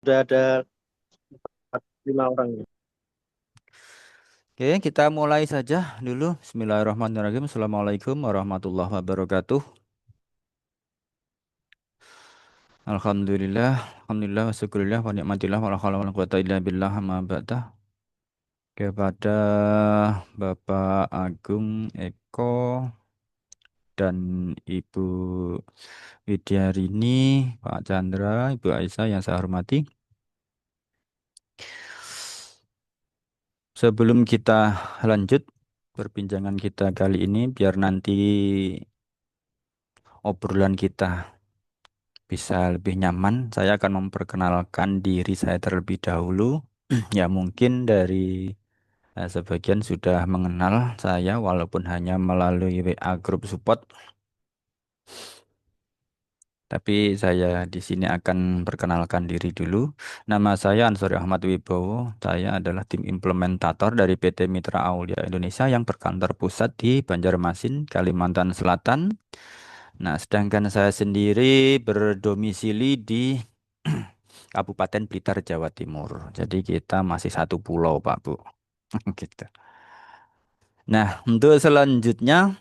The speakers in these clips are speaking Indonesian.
Sudah ada 5 orang. Oke, kita mulai saja dulu. Bismillahirrahmanirrahim. Assalamualaikum warahmatullahi wabarakatuh. Alhamdulillah, alhamdulillah, wa syukurillah, wa ni'matillah, wa la haula wa la quwata illa billah, amma ba'dah. Kepada Bapak Agung Eko dan Ibu Widyarini, Pak Chandra, Ibu Aisyah yang saya hormati. Sebelum kita lanjut perbincangan kita kali ini, biar nanti obrolan kita bisa lebih nyaman, saya akan memperkenalkan diri saya terlebih dahulu. Ya mungkin dari sebagian sudah mengenal saya walaupun hanya melalui WA Group Support, tapi saya di sini akan perkenalkan diri dulu. Nama saya Ansori Ahmad Wibowo. Saya adalah tim implementator dari PT Mitra Aulia Indonesia yang berkantor pusat di Banjarmasin, Kalimantan Selatan. Nah, sedangkan saya sendiri berdomisili di Kabupaten Blitar, Jawa Timur. Jadi kita masih satu pulau, Pak Bu. Gitu. Nah, untuk selanjutnya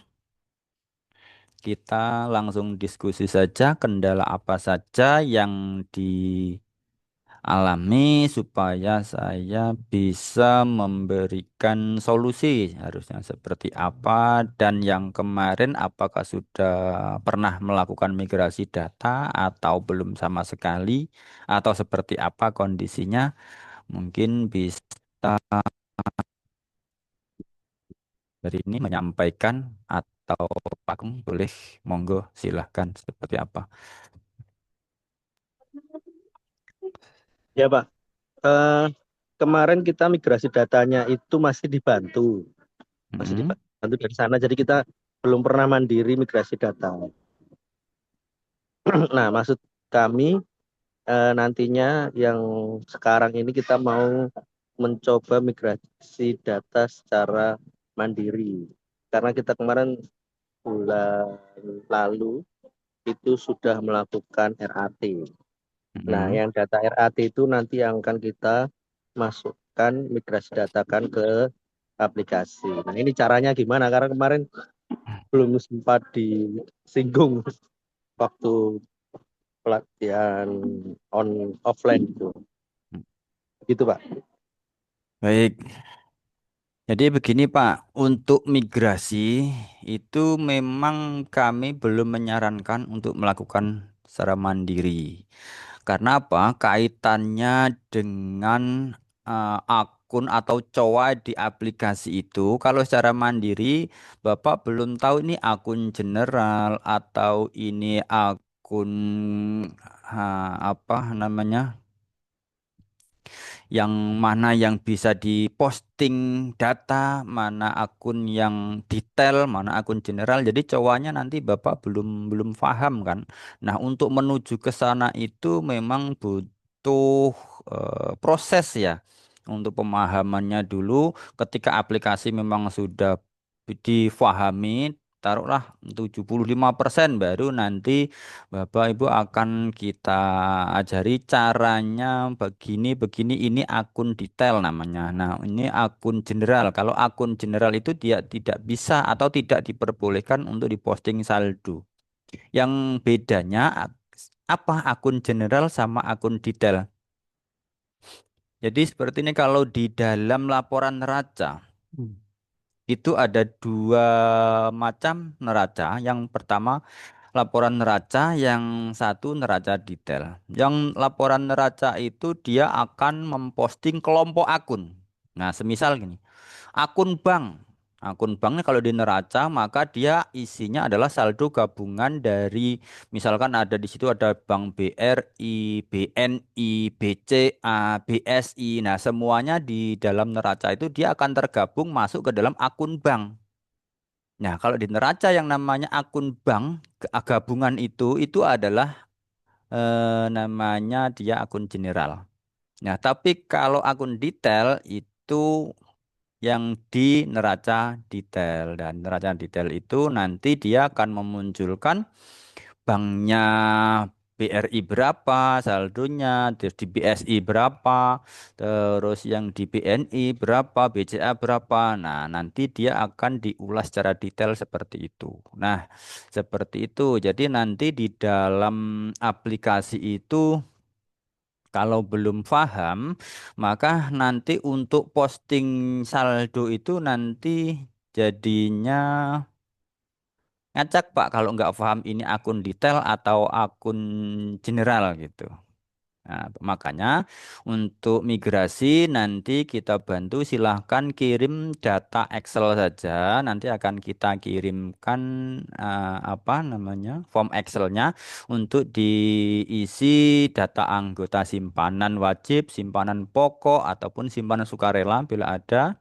kita langsung diskusi saja kendala apa saja yang dialami supaya saya bisa memberikan solusi harusnya seperti apa dan yang kemarin apakah sudah pernah melakukan migrasi data atau belum sama sekali atau seperti apa kondisinya. Mungkin bisa dari ini menyampaikan atau Pak Agung boleh monggo silahkan seperti apa. Ya Pak, Eh, kemarin kita migrasi datanya itu masih Mm-mm. dibantu dari sana. Jadi kita belum pernah mandiri migrasi data. Nah, maksud kami nantinya yang sekarang ini kita mau mencoba migrasi data secara mandiri. Karena kita kemarin bulan lalu itu sudah melakukan RAT. Nah, Mm-mm. yang data RAT itu nanti yang akan kita masukkan, migrasi datakan ke aplikasi. Nah, ini caranya gimana? Karena kemarin belum sempat disinggung waktu pelatihan offline itu. Gitu, Pak. Baik, jadi begini Pak, untuk migrasi itu memang kami belum menyarankan untuk melakukan secara mandiri. Karena apa? Kaitannya dengan akun atau COA di aplikasi itu, kalau secara mandiri, Bapak belum tahu ini akun general atau ini akun apa namanya? Yang mana yang bisa diposting data, mana akun yang detail, mana akun general. Jadi cowoknya nanti Bapak belum belum paham kan. Nah, untuk menuju ke sana itu memang butuh proses ya. Untuk pemahamannya dulu ketika aplikasi memang sudah difahami, taruhlah 75% baru nanti Bapak Ibu akan kita ajari caranya begini ini akun detail namanya. Nah, ini akun general. Kalau akun general itu dia tidak bisa atau tidak diperbolehkan untuk diposting saldo. Yang bedanya apa akun general sama akun detail? Jadi seperti ini kalau di dalam laporan neraca itu ada dua macam neraca. Yang pertama laporan neraca, yang satu neraca detail. Yang laporan neraca itu dia akan memposting kelompok akun. Nah, semisal gini, akun bank. Akun banknya kalau di neraca maka dia isinya adalah saldo gabungan dari misalkan ada di situ ada Bank BRI, BNI, BCA, BSI. Nah, semuanya di dalam neraca itu dia akan tergabung masuk ke dalam akun bank. Nah, kalau di neraca yang namanya akun bank gabungan itu adalah namanya dia akun general. Nah, tapi kalau akun detail itu yang di neraca detail dan neraca detail itu nanti dia akan memunculkan banknya BRI berapa saldonya, terus di BSI berapa, terus yang di BNI berapa, BCA berapa. Nah, nanti dia akan diulas secara detail seperti itu. Nah, seperti itu. Jadi nanti di dalam aplikasi itu kalau belum paham, maka nanti untuk posting saldo itu nanti jadinya ngacak Pak kalau nggak paham ini akun detail atau akun general gitu. Nah, makanya untuk migrasi nanti kita bantu silahkan kirim data Excel saja. Nanti akan kita kirimkan apa namanya form Excelnya untuk diisi data anggota simpanan wajib, simpanan pokok ataupun simpanan sukarela bila ada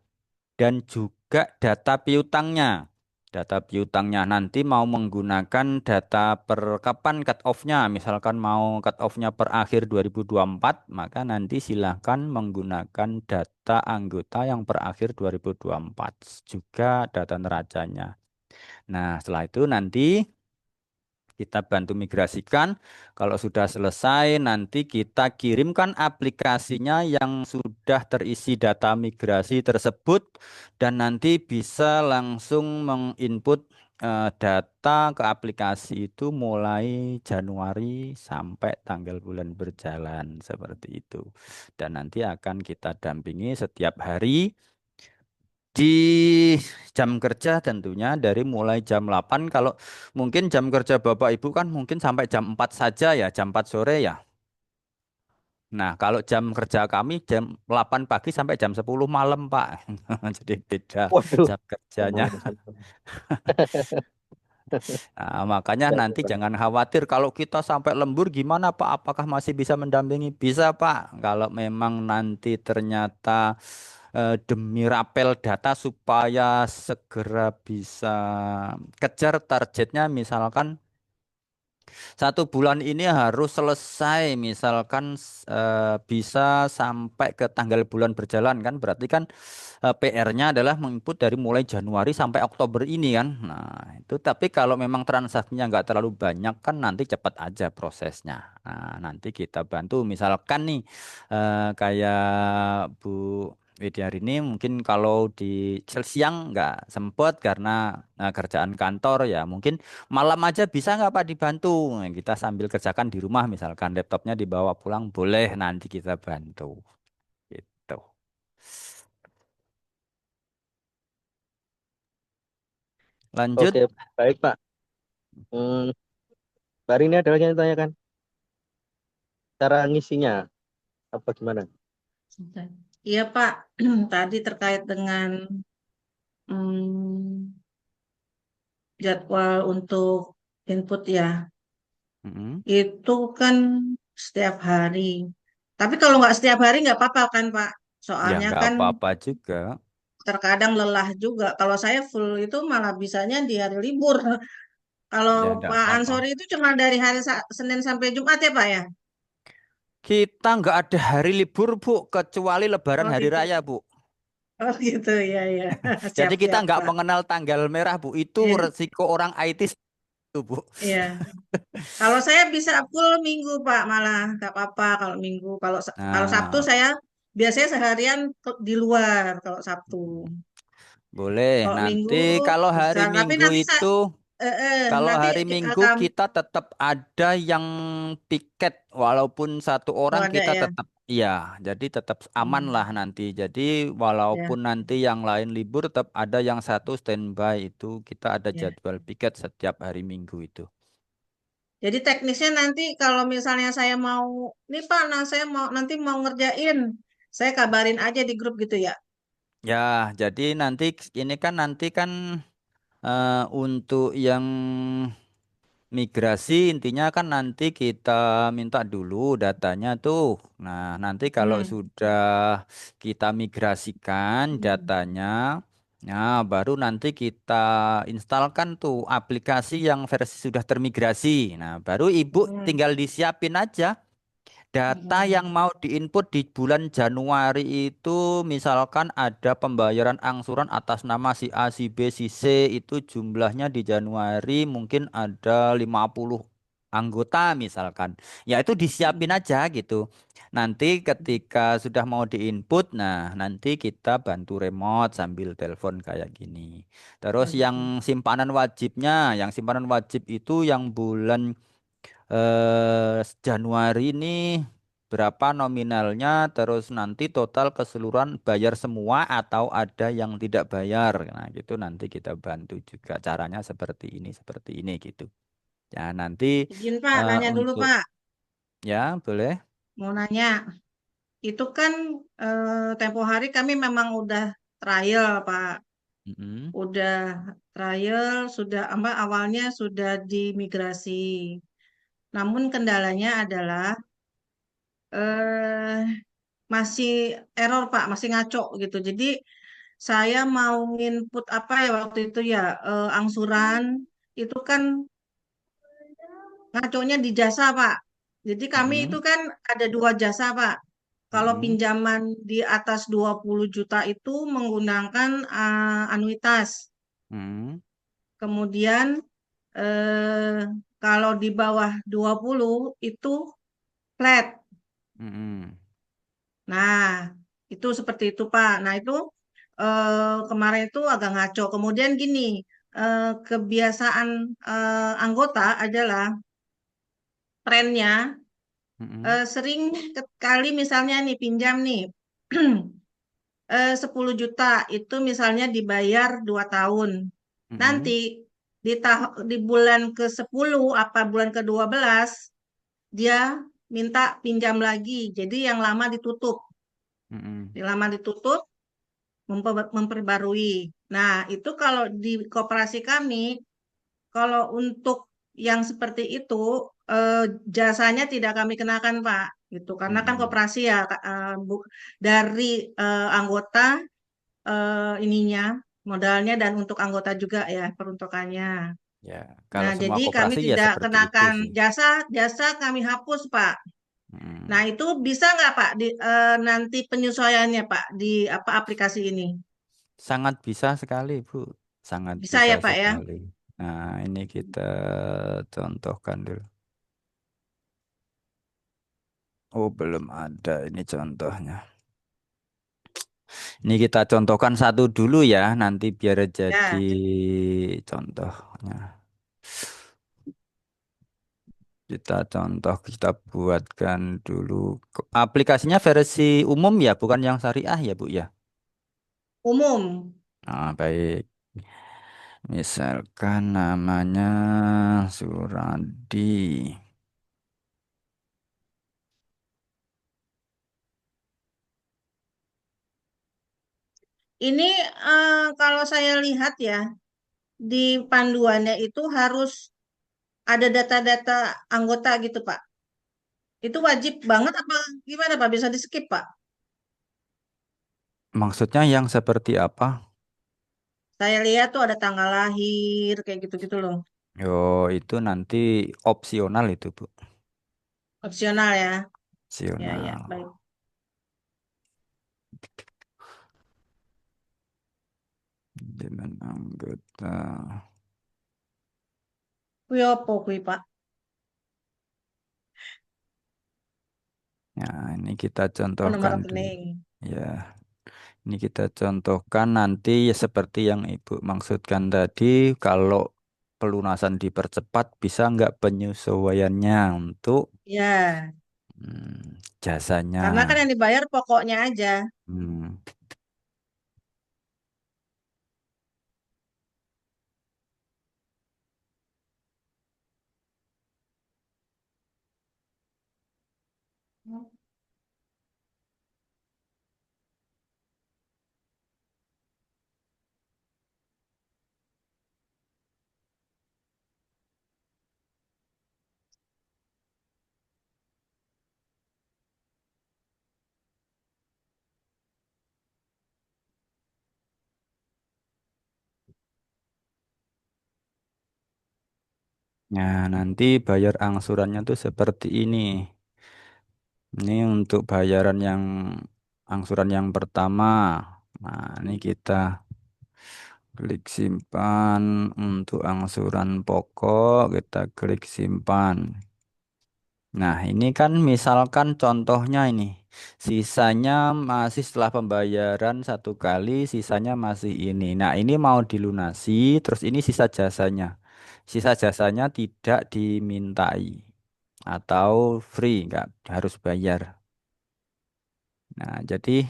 dan juga data piutangnya. Data piutangnya nanti mau menggunakan data per kapan cut off-nya. Misalkan mau cut off-nya per akhir 2024, maka nanti silahkan menggunakan data anggota yang per akhir 2024. Juga data neracanya. Nah, setelah itu nanti kita bantu migrasikan. Kalau sudah selesai, nanti kita kirimkan aplikasinya yang sudah terisi data migrasi tersebut, dan nanti bisa langsung menginput data ke aplikasi itu mulai Januari sampai tanggal bulan berjalan seperti itu. Dan nanti akan kita dampingi setiap hari di jam kerja tentunya dari mulai jam 8 kalau mungkin jam kerja Bapak Ibu kan mungkin sampai jam 4 saja ya, jam 4 sore ya. Nah, kalau jam kerja kami jam 8 pagi sampai jam 10 malam, Pak. Jadi beda Waduh. jam kerjanya. Lumayan santai. Nah, makanya Ya, nanti jangan khawatir kalau kita sampai lembur gimana Pak? Apakah masih bisa mendampingi? Bisa Pak. Kalau memang nanti ternyata demi rapel data supaya segera bisa kejar targetnya misalkan 1 bulan ini harus selesai misalkan bisa sampai ke tanggal bulan berjalan kan berarti kan PR-nya adalah menginput dari mulai Januari sampai Oktober ini kan. Nah, itu tapi kalau memang transaksinya nggak terlalu banyak kan nanti cepat aja prosesnya. Nah, nanti kita bantu misalkan nih kayak Bu Widya ini mungkin kalau di siang nggak sempet karena kerjaan kantor ya mungkin malam aja bisa nggak Pak dibantu? Nah, kita sambil kerjakan di rumah misalkan laptopnya dibawa pulang boleh nanti kita bantu. Gitu. oke, Lanjut. baik Pak. Hmm, Hari ini ada lagi yang ditanyakan. Cara ngisinya apa gimana? Sebentar. Iya Pak, tadi terkait dengan hmm, jadwal untuk input ya, Mm-mm. itu kan setiap hari. Tapi kalau nggak setiap hari nggak apa-apa kan Pak? Ya Soalnya nggak kan apa-apa juga. terkadang lelah juga. Kalau saya full itu malah bisanya di hari libur. Kalau Ya nggak Pak apa-apa. Ansori itu cuma dari hari Senin sampai Jumat ya Pak ya? Kita nggak ada hari libur Bu kecuali Lebaran Oh Hari gitu. Raya Bu. Oh gitu ya ya. Jadi kita Siap-siap nggak Pak. mengenal tanggal merah Bu. Itu Iya. resiko orang IT itu Bu. Iya. Kalau saya bisa full minggu Pak malah nggak apa-apa kalau minggu. Kalau Sabtu Nah, saya biasanya seharian di luar kalau Sabtu. boleh. Kalau minggu Nanti kalau bisa. hari Tapi Minggu nanti saya itu kalau nanti hari Minggu kamu kita tetap ada yang piket walaupun satu oh orang ada kita ya. tetap iya jadi tetap aman lah Hmm, nanti jadi walaupun ya nanti yang lain libur tetap ada yang satu standby itu kita ada ya. jadwal piket setiap hari Minggu itu Jadi teknisnya nanti kalau misalnya saya mau, nih Pak, nah saya mau nanti mau ngerjain, saya kabarin aja di grup gitu ya. ya jadi nanti ini kan nanti kan untuk yang migrasi intinya kan nanti kita minta dulu datanya tuh. Nah, nanti kalau Hmm. sudah kita migrasikan Hmm. datanya, nah baru nanti kita instalkan tuh aplikasi yang versi sudah termigrasi. Nah, baru Ibu Hmm. tinggal disiapin aja data yang Hmm. mau diinput di bulan Januari itu misalkan ada pembayaran angsuran atas nama si A, si B, si C itu jumlahnya di Januari mungkin ada 50. anggota misalkan. Ya itu disiapin Mm-mm. aja gitu. Nanti ketika sudah mau diinput, nah nanti kita bantu remote sambil telepon kayak gini. Terus Oh yang gitu. simpanan wajibnya, yang simpanan wajib itu yang bulan Januari ini berapa nominalnya, terus nanti total keseluruhan bayar semua atau ada yang tidak bayar. Nah, gitu nanti kita bantu juga caranya seperti ini gitu. Ya, nanti Izin Pak, nanya dulu untuk Pak. ya boleh. Mau nanya, itu kan tempo hari kami memang udah trial Pak. Mm-mm, Udah trial, sudah apa awalnya sudah dimigrasi. Namun kendalanya adalah eh masih error Pak, masih ngaco gitu. Jadi saya mau nginput apa ya waktu itu ya angsuran itu kan ngaconya di jasa Pak. Jadi kami itu mm-mm, kan ada dua jasa Pak. Kalau mm-mm, pinjaman di atas 20 juta itu menggunakan anuitas. mm-mm, Kemudian eh, kalau di bawah 20 itu flat. mm-mm, Nah, itu seperti itu Pak. Nah, itu kemarin itu agak ngaco. Kemudian gini, kebiasaan anggota adalah trennya mm-mm, sering kali misalnya nih pinjam nih 10 juta itu misalnya dibayar 2 tahun. Nanti mm-mm, di bulan ke-10 apa bulan ke-12 dia minta pinjam lagi. Jadi yang lama ditutup. mm-mm. Yang lama ditutup memperbarui. Nah, itu kalau di koperasi kami, kalau untuk yang seperti itu, eh, jasanya tidak kami kenakan, Pak. Gitu. Karena kan Mm-mm. koperasi ya, dari anggota ininya, modalnya dan untuk anggota juga ya peruntukannya. Ya, Nah, kalau semua jadi kami koperasi ya tidak seperti itu kenakan sih. jasa, jasa kami hapus, Pak. Nah, Mm. itu bisa nggak, Pak, nanti penyesuaiannya, Pak, di apa aplikasi ini? Sangat bisa sekali, Bu. Sangat Bisa bisa ya, Pak ya? sekali. Nah, ini kita contohkan dulu. Oh, belum ada ini contohnya. Ini kita contohkan satu dulu ya, nanti biar jadi Ya, contohnya. Kita buatkan dulu. Aplikasinya versi umum ya, bukan yang syariah ya, Bu ya. umum. Nah, baik. Misalkan namanya Suradi. Ini kalau saya lihat ya, di panduannya itu harus ada data-data anggota gitu, Pak. Itu wajib banget apa gimana, Pak? Bisa di-skip, Pak? Maksudnya yang seperti apa? Saya lihat tuh ada tanggal lahir, kayak gitu-gitu loh. Yo, itu nanti opsional itu, Bu. Opsional ya. Ya, ya, Opsional. baik. Dengan anggota. Kuwi opo kuwi, Pak? Ya, ini kita Oh, nomor contohkan dulu. rekening. Ya, ini kita contohkan nanti ya seperti yang Ibu maksudkan tadi, kalau pelunasan dipercepat bisa nggak penyesuaiannya untuk Ya, jasanya. karena kan yang dibayar pokoknya aja. Hmm. Nah, nanti bayar angsurannya tuh seperti ini. Ini untuk bayaran angsuran yang pertama. Nah, ini kita Klik simpan untuk angsuran pokok, kita klik simpan. Nah, ini kan misalkan contohnya ini. Sisanya masih setelah pembayaran satu kali, sisanya masih ini. Nah, ini mau dilunasi, terus ini sisa jasanya. Sisa jasanya tidak dimintai atau free, nggak harus bayar. Nah, jadi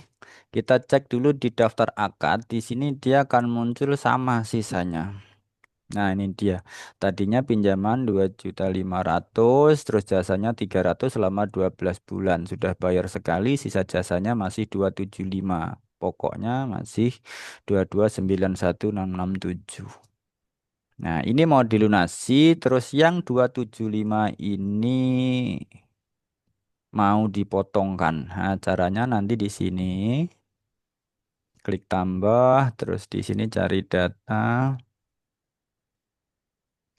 kita cek dulu di daftar akad. Di sini dia akan muncul sama sisanya. Nah, ini dia. Tadinya pinjaman 2.500.000, terus jasanya 300 selama 12 bulan. Sudah bayar sekali, sisa jasanya masih 275. Pokoknya masih 2291667. Nah, ini mau dilunasi, terus yang 275 ini mau dipotongkan. Nah, caranya nanti di sini klik tambah, terus di sini cari data.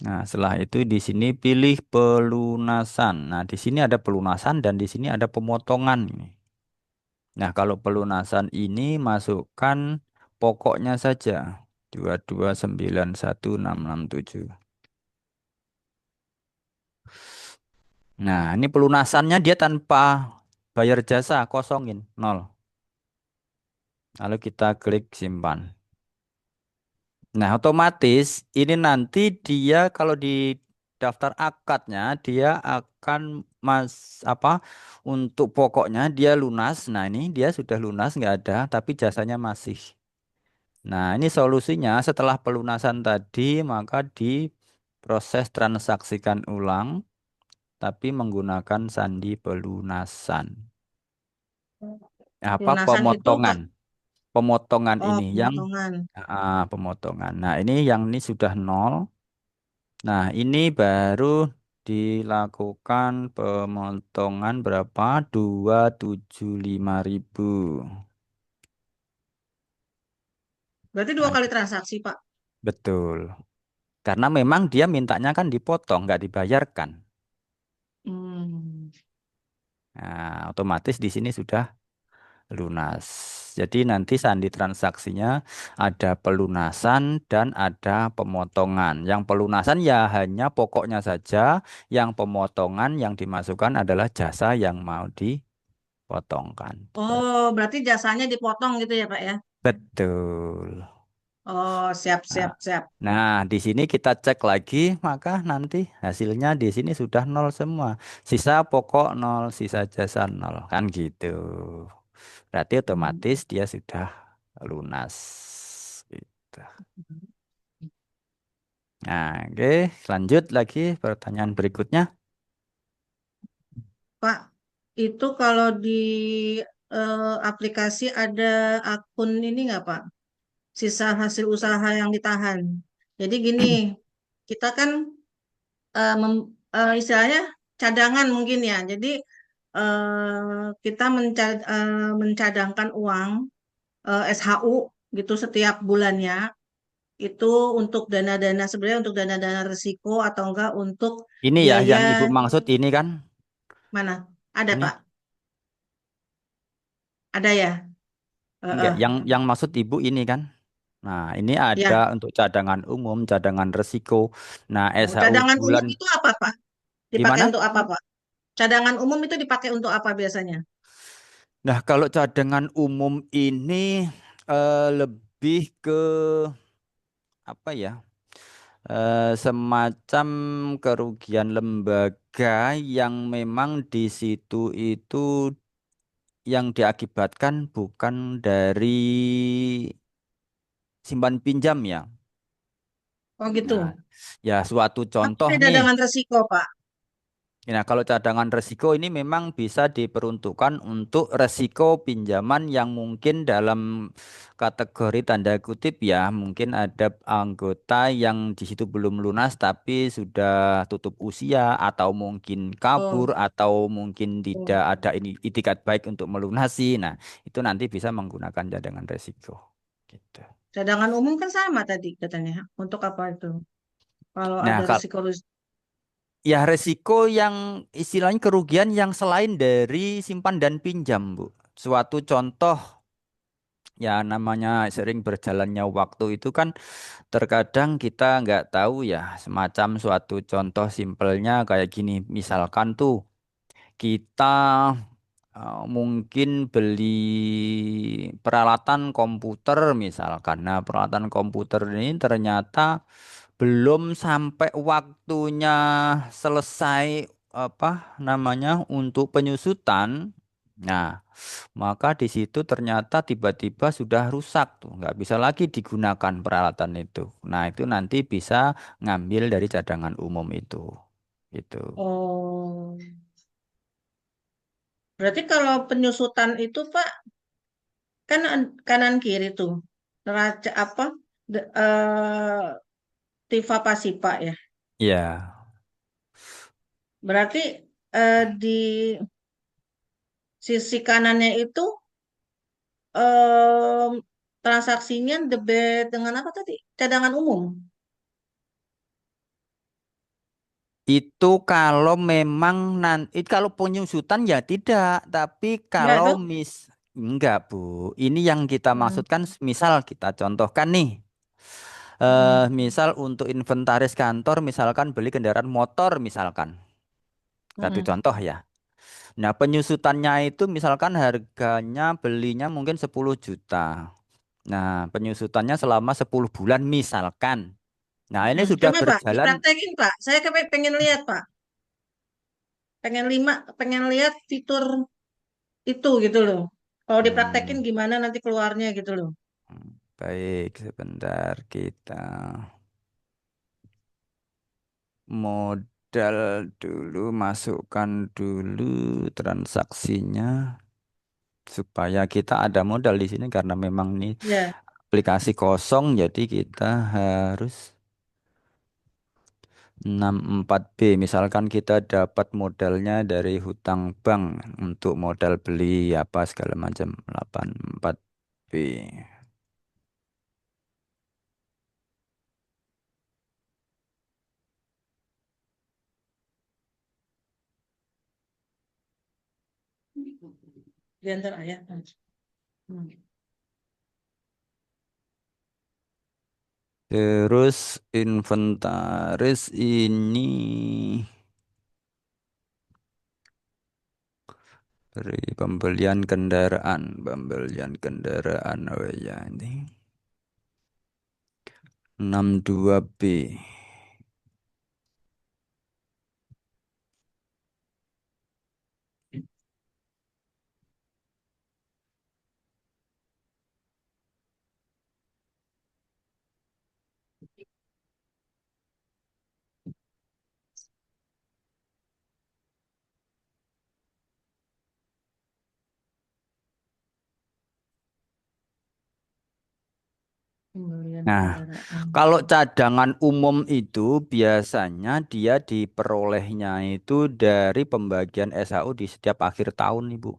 Nah, setelah itu di sini pilih pelunasan. Nah, di sini ada pelunasan dan di sini ada pemotongan. Nah, kalau pelunasan ini masukkan pokoknya saja. 2291667. Nah, ini pelunasannya dia tanpa bayar jasa, kosongin, nol. Lalu kita klik simpan. Nah, otomatis ini nanti dia kalau di daftar akadnya dia akan apa untuk pokoknya dia lunas. Nah, ini dia sudah lunas nggak ada, tapi jasanya masih. Nah, ini solusinya setelah pelunasan tadi maka diproses transaksikan ulang, tapi menggunakan sandi pelunasan. Apa Lunasan itu pemotongan? Pemotongan oh ini yang pemotongan. pemotongan. Nah, ini yang ini sudah nol. Nah, ini baru dilakukan pemotongan berapa? 275.000. Berarti dua Nah, kali transaksi, Pak. betul. Karena memang dia mintanya kan dipotong, nggak dibayarkan. Hmm. Nah, otomatis di sini sudah lunas. Jadi nanti sandi transaksinya ada pelunasan dan ada pemotongan. Yang pelunasan ya hanya pokoknya saja, yang pemotongan yang dimasukkan adalah jasa yang mau dipotongkan. Oh, berarti jasanya dipotong gitu ya, Pak ya? Betul. Oh, siap, Nah, siap, siap. nah, di sini kita cek lagi, maka nanti hasilnya di sini sudah nol semua. Sisa pokok nol, sisa jasa nol, kan gitu. Berarti Hmm. otomatis dia sudah lunas. Gitu. Nah, oke, lanjut lagi pertanyaan berikutnya. Pak, itu kalau di aplikasi ada akun ini nggak, Pak? Sisa hasil usaha yang ditahan. Jadi gini, kita kan istilahnya cadangan mungkin ya. Jadi kita mencadangkan uang SHU gitu setiap bulannya itu untuk dana-dana sebenarnya untuk dana-dana risiko atau enggak untuk Ini ya biaya yang Ibu maksud ini kan? mana? Ada Ini Pak, ada ya. enggak, Heeh. yang maksud Ibu ini kan? Nah, ini ada Ya. untuk cadangan umum, cadangan resiko. Nah, Oh, SHU cadangan umum bulan itu apa Pak? Dipakai gimana? untuk apa Pak? Cadangan umum itu dipakai untuk apa biasanya? Nah, kalau cadangan umum ini lebih ke apa ya? Semacam kerugian lembaga yang memang di situ itu yang diakibatkan bukan dari simpan pinjam ya. Oh gitu. Nah, ya suatu Apa contoh beda nih. dengan resiko Pak? Nah, kalau cadangan resiko ini memang bisa diperuntukkan untuk resiko pinjaman yang mungkin dalam kategori tanda kutip ya, mungkin ada anggota yang di situ belum lunas tapi sudah tutup usia atau mungkin kabur Oh, atau mungkin oh. tidak ada ini itikat baik untuk melunasi. Nah, itu nanti bisa menggunakan cadangan resiko. Gitu. Cadangan umum kan sama tadi katanya. Untuk apa itu? Kalau Nah, ada risiko ya resiko yang istilahnya kerugian yang selain dari simpan dan pinjam, Bu. Suatu contoh ya namanya sering berjalannya waktu itu kan terkadang kita nggak tahu ya, semacam suatu contoh simpelnya kayak gini. Misalkan tuh kita mungkin beli peralatan komputer misalkan. Nah, peralatan komputer ini ternyata belum sampai waktunya selesai apa namanya untuk penyusutan. Nah, maka di situ ternyata tiba-tiba sudah rusak tuh, nggak bisa lagi digunakan peralatan itu. Nah, itu nanti bisa ngambil dari cadangan umum itu. Itu. Oh, berarti kalau penyusutan itu Pak, kan kanan kiri tuh. Neraca apa? Tiva Pasipa ya. Ya, Berarti di sisi kanannya itu em, transaksinya debit dengan apa tadi? Cadangan umum. itu kalau memang nanti kalau penyusutan ya tidak, tapi Enggak kalau tuh? enggak Bu, ini yang kita Hmm. maksudkan misal kita contohkan nih, Hmm. misal untuk inventaris kantor misalkan beli kendaraan motor misalkan, satu Hmm. contoh ya. Nah, penyusutannya itu misalkan harganya belinya mungkin 10 juta. Nah, penyusutannya selama 10 bulan misalkan. Nah, ini Hmm. sudah Coba Pak, berjalan. dipraktekin Pak. Saya pengen lihat Pak. Pengen lihat fitur itu gitu loh. Kalau dipraktekin Hmm, gimana nanti keluarnya gitu loh. baik, sebentar kita modal dulu, masukkan dulu transaksinya supaya kita ada modal di sini karena memang ini Ya. aplikasi kosong, jadi kita harus 64B. Misalkan kita dapat modalnya dari hutang bank untuk modal beli apa segala macam 84B. Diantar ayah. Hmm. Terus inventaris ini dari pembelian kendaraan, oh ya ini 62B. Pembelian Nah, kendaraan. kalau cadangan umum itu biasanya dia diperolehnya itu dari pembagian SHU di setiap akhir tahun, Ibu.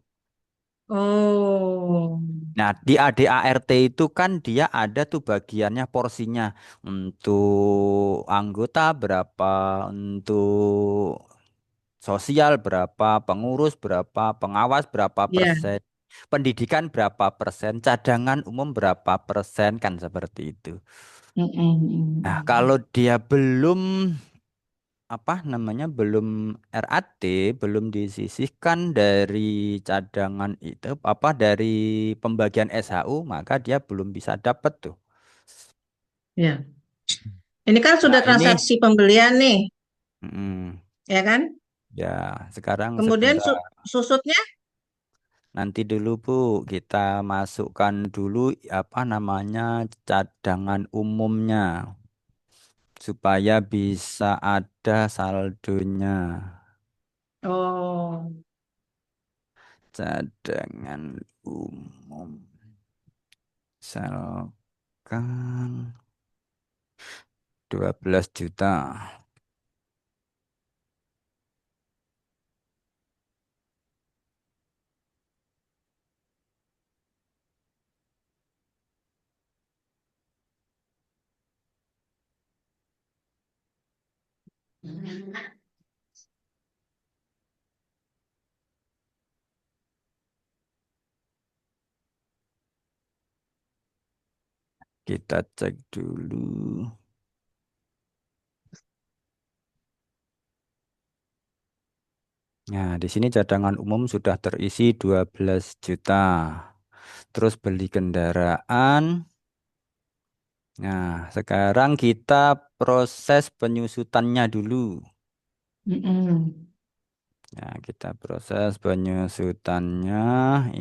Oh, Nah, di ADART itu kan dia ada tuh bagiannya porsinya untuk anggota berapa, untuk sosial berapa, pengurus berapa, pengawas berapa ya. persen, pendidikan berapa persen, cadangan umum berapa persen kan seperti itu. Mm, mm, Nah, mm. kalau dia belum apa namanya belum RAT, belum disisihkan dari cadangan itu apa dari pembagian SHU, maka dia belum bisa dapat tuh. Ya. Ini kan Nah, sudah ini transaksi pembelian nih, mm, ya kan? ya sekarang Kemudian sebentar susutnya, nanti dulu Bu, kita masukkan dulu apa namanya cadangan umumnya supaya bisa ada saldonya. oh, Cadangan umum. Misalkan 12 juta. kita cek dulu. Nah, di sini cadangan umum sudah terisi 12 juta. Terus beli kendaraan. Nah, sekarang kita proses penyusutannya dulu. Mm-mm. Nah, kita proses penyusutannya.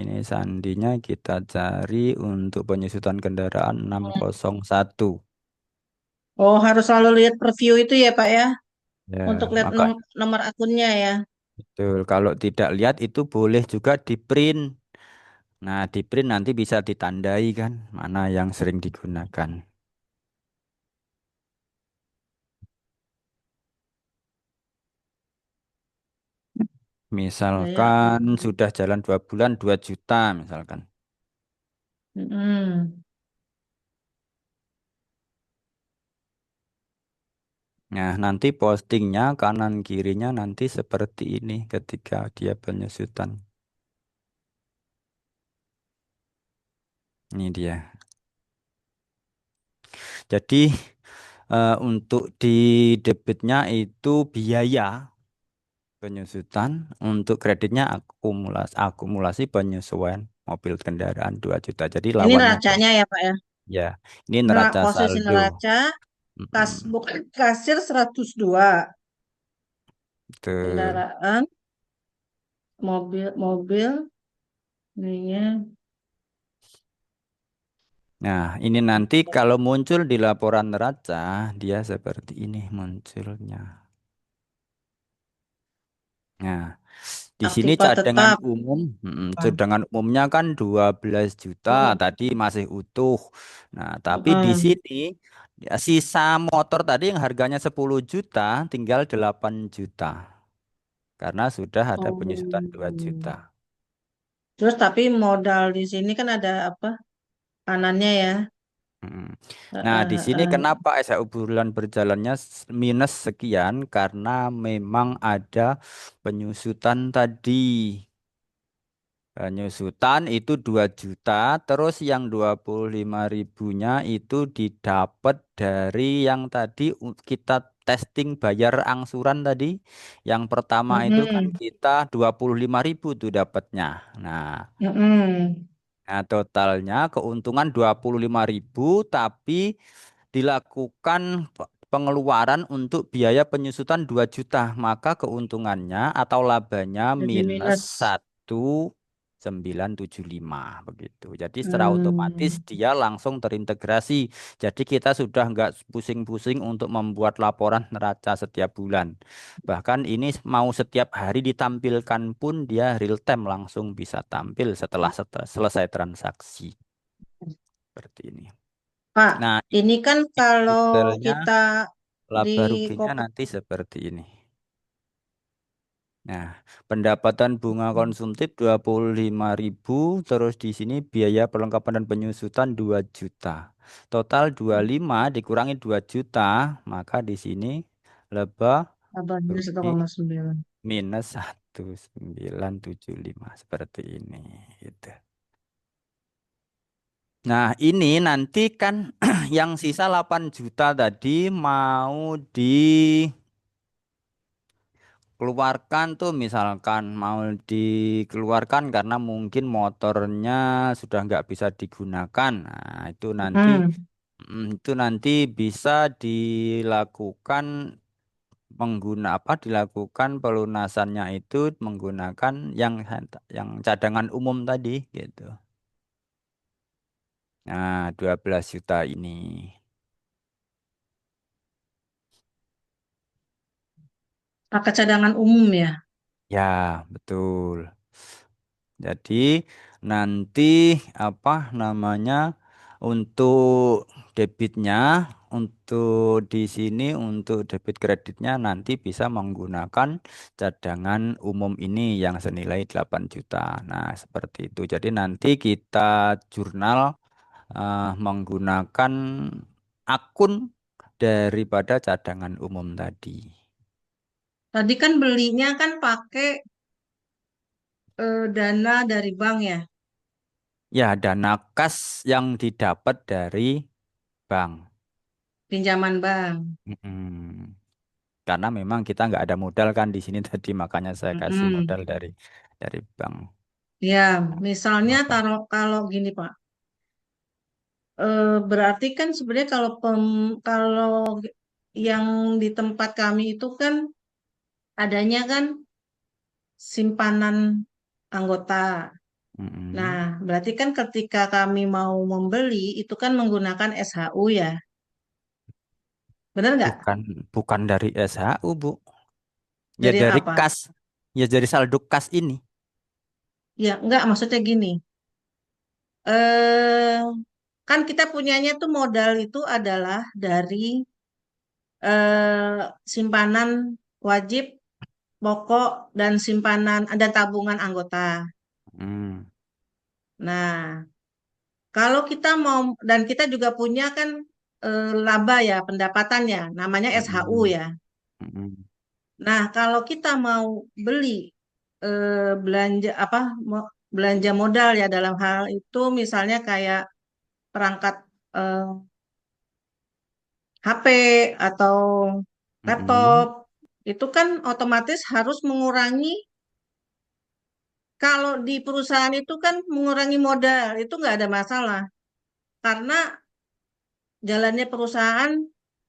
Ini sandinya kita cari untuk penyusutan kendaraan 601. Oh, harus selalu lihat preview itu ya, Pak ya, untuk Ya, lihat maka nomor akunnya ya. betul. Kalau tidak lihat itu boleh juga di print. Nah, di print nanti bisa ditandai kan mana yang sering digunakan. Ya, ya. Misalkan sudah jalan 2 bulan 2 juta misalkan. Mm-mm. Nah, nanti postingnya kanan kirinya nanti seperti ini ketika dia penyusutan. Ini dia. Jadi untuk di debitnya itu biaya penyusutan, untuk kreditnya akumulasi akumulasi penyesuaian mobil kendaraan 2 juta. Jadi Ini lawannya neracanya ya, Pak ya. ya, ini neraca Posisi saldo. neraca, Mm-mm, kasir 102, betul. kendaraan, mobil, ininya. Nah, ini nanti kalau muncul di laporan neraca, dia seperti ini munculnya. Nah, di sini Aktiva cadangan tetap. umum, cadangan umumnya kan 12 juta Mm, tadi masih utuh. Nah, tapi di mm, sini ya, sisa motor tadi yang harganya 10 juta tinggal 8 juta karena sudah ada penyusutan 2 Oh. juta. Terus tapi modal di sini kan ada apa? Kanannya ya. Mm. Nah, Heeh, di sini heeh. kenapa SHU bulan berjalannya minus sekian? Karena memang ada penyusutan tadi. Penyusutan itu 2 juta, terus yang 25 ribunya itu didapat dari yang tadi kita testing bayar angsuran tadi. Yang pertama itu kan Mm-mm, kita 25 ribu tuh dapatnya. Nah, mm-mm. totalnya keuntungan 25 ribu, tapi dilakukan pengeluaran untuk biaya penyusutan 2 juta, maka keuntungannya atau labanya Jadi minus minus. 1,975 begitu. Jadi secara otomatis Hmm. dia langsung terintegrasi. Jadi kita sudah nggak pusing-pusing untuk membuat laporan neraca setiap bulan. Bahkan ini mau setiap hari ditampilkan pun dia real time langsung bisa tampil setelah selesai transaksi. Seperti ini. Pak, Nah, ini kan kalau detailnya kita di laba ruginya kopi. nanti seperti ini. Nah, pendapatan bunga konsumtif 25 ribu, terus di sini biaya perlengkapan dan penyusutan 2 juta. Total 25 dikurangi 2 juta, maka di sini laba Abangnya rugi 1,9. minus 1,975 seperti ini gitu. Nah, ini nanti kan yang sisa 8 juta tadi mau dikeluarkan tuh misalkan mau dikeluarkan karena mungkin motornya sudah nggak bisa digunakan. Nah, Hmm. itu nanti bisa dilakukan dilakukan pelunasannya itu menggunakan yang cadangan umum tadi gitu. Nah, 12 juta ini. Pakai cadangan umum ya. Ya, betul. Jadi nanti apa namanya untuk debitnya, untuk di sini untuk debit kreditnya nanti bisa menggunakan cadangan umum ini yang senilai 8 juta. Nah, seperti itu. Jadi nanti kita jurnal menggunakan akun daripada cadangan umum tadi. Tadi kan belinya kan pakai dana dari bank ya. Ya, dana kas yang didapat dari bank. pinjaman bank. Mm-mm. Karena memang kita nggak ada modal kan di sini tadi, makanya saya kasih Mm-mm. modal dari bank. Ya, misalnya Maka, taruh kalau gini Pak, berarti kan sebenarnya kalau yang di tempat kami itu kan adanya kan simpanan anggota. Nah, mm-mm. berarti kan ketika kami mau membeli itu kan menggunakan SHU ya, benar nggak? Bukan bukan dari SHU, Bu. Ya Dari dari apa? kas, ya dari saldo kas ini. Ya, enggak, maksudnya gini. Eh, kan kita punyanya tuh modal itu adalah dari simpanan wajib, pokok, dan simpanan dan tabungan anggota. Hmm. Nah, kalau kita mau dan kita juga punya kan laba ya pendapatannya, namanya SHU Mm-mm. ya. Mm-mm. Nah, kalau kita mau beli belanja apa belanja modal ya dalam hal itu misalnya kayak perangkat eh, HP atau laptop Mm-mm. itu kan otomatis harus mengurangi kalau di perusahaan itu kan mengurangi modal itu nggak ada masalah karena jalannya perusahaan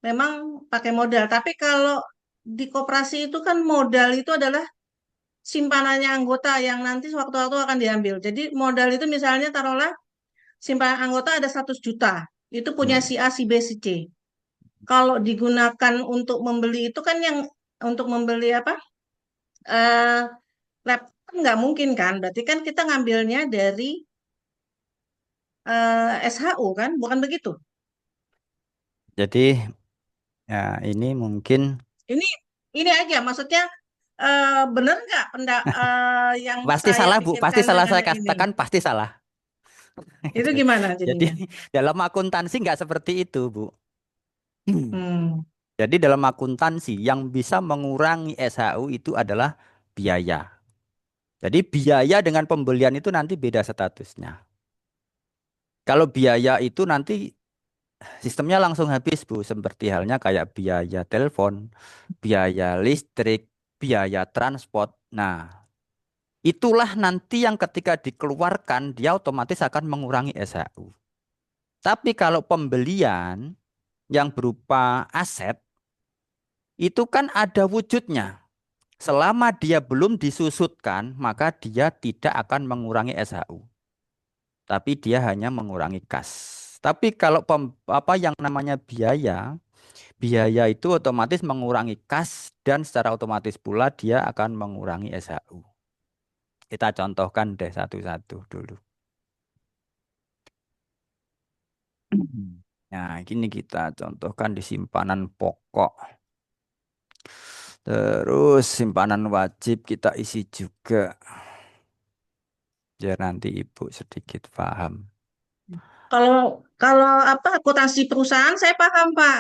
memang pakai modal. Tapi kalau di koperasi itu kan modal itu adalah simpanannya anggota yang nanti sewaktu-waktu akan diambil. Jadi modal itu misalnya taruhlah simpanan anggota ada 100 juta. Itu punya Mm. si A, si B, si C. Kalau digunakan untuk membeli itu kan yang untuk membeli apa? Eh, laptop kan nggak mungkin kan? Berarti kan kita ngambilnya dari SHU kan? Bukan begitu? Jadi ya ini mungkin Ini ini aja maksudnya bener nggak yang pasti saya salah, Bu. Pasti pikirkan salah, dengan saya ini? katakan pasti salah. Itu Gitu. gimana Jadi jadinya? dalam akuntansi nggak seperti itu, Bu. Hmm. Jadi dalam akuntansi yang bisa mengurangi SHU itu adalah biaya. Jadi biaya dengan pembelian itu nanti beda statusnya. Kalau biaya itu nanti sistemnya langsung habis, Bu. Seperti halnya kayak biaya telepon, biaya listrik, biaya transport. Nah, itulah nanti yang ketika dikeluarkan dia otomatis akan mengurangi SHU. Tapi kalau pembelian yang berupa aset itu kan ada wujudnya. Selama dia belum disusutkan, maka dia tidak akan mengurangi SHU. Tapi dia hanya mengurangi kas. Tapi kalau apa yang namanya biaya, biaya itu otomatis mengurangi kas dan secara otomatis pula dia akan mengurangi SHU. Kita contohkan deh satu-satu dulu. Nah, gini kita contohkan di simpanan pokok. Terus simpanan wajib kita isi juga. Biar nanti Ibu sedikit paham. Kalau kalau apa akuntansi perusahaan saya paham Pak.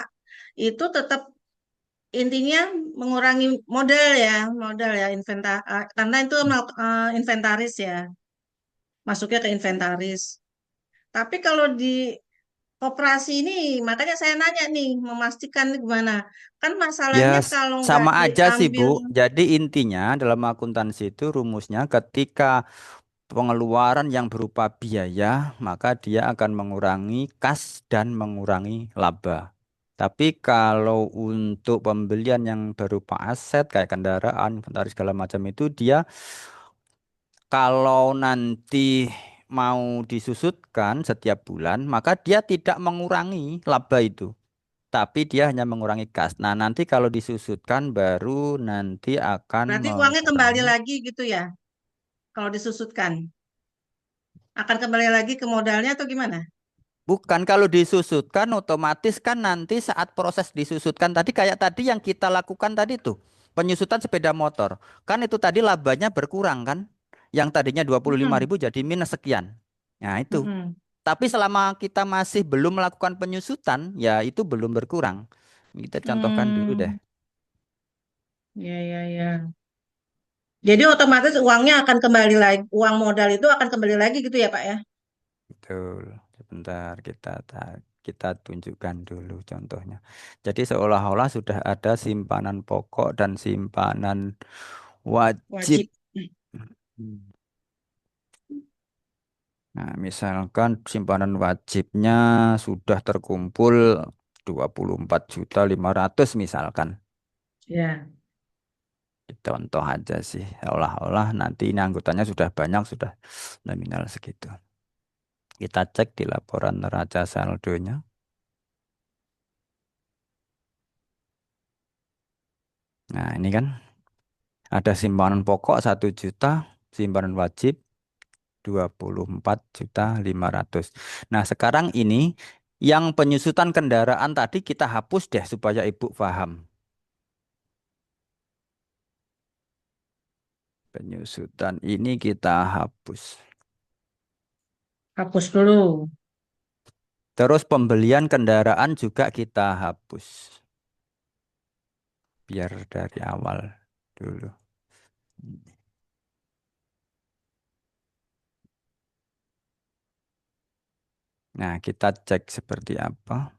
Itu tetap intinya mengurangi modal ya karena itu inventaris ya, masuknya ke inventaris. Tapi kalau di koperasi ini, makanya saya nanya nih, memastikan nih gimana. Kan Ya, masalahnya kalau nggak sama aja sih, Bu. diambil, Jadi intinya dalam akuntansi itu rumusnya ketika pengeluaran yang berupa biaya, maka dia akan mengurangi kas dan mengurangi laba. Tapi kalau untuk pembelian yang berupa aset kayak kendaraan, inventaris segala macam itu dia kalau nanti mau disusutkan setiap bulan, maka dia tidak mengurangi laba itu, tapi dia hanya mengurangi kas. Nah, nanti kalau disusutkan baru nanti akan berarti uangnya kembali mengurangi. lagi gitu ya, kalau disusutkan. Akan kembali lagi ke modalnya atau gimana? Bukan kalau disusutkan otomatis kan nanti saat proses disusutkan tadi kayak tadi yang kita lakukan tadi tuh penyusutan sepeda motor kan itu tadi labanya berkurang kan yang tadinya 25.000 Mm-mm. jadi minus sekian. Nah itu. Mm-mm. Tapi selama kita masih belum melakukan penyusutan ya itu belum berkurang. Kita contohkan dulu deh. Hmm, ya, ya, ya. Jadi otomatis uangnya akan kembali lagi, uang modal itu akan kembali lagi gitu ya Pak ya? Betul. Sebentar kita tarik. Kita tunjukkan dulu contohnya. Jadi seolah-olah sudah ada simpanan pokok dan simpanan wajib. Wajib. Hmm. Nah, misalkan simpanan wajibnya sudah terkumpul 24.500.000 misalkan. Ya. Contoh aja sih. Seolah-olah nanti ini anggotanya sudah banyak, sudah nominal segitu. Kita cek di laporan neraca saldonya. Nah, ini kan ada simpanan pokok 1 juta, simpanan wajib 24.500.000. Nah, sekarang ini yang penyusutan kendaraan tadi kita hapus deh supaya Ibu paham. Penyusutan ini kita hapus. Hapus dulu. Terus pembelian kendaraan juga kita hapus. Biar dari awal dulu. Nah, kita cek seperti apa.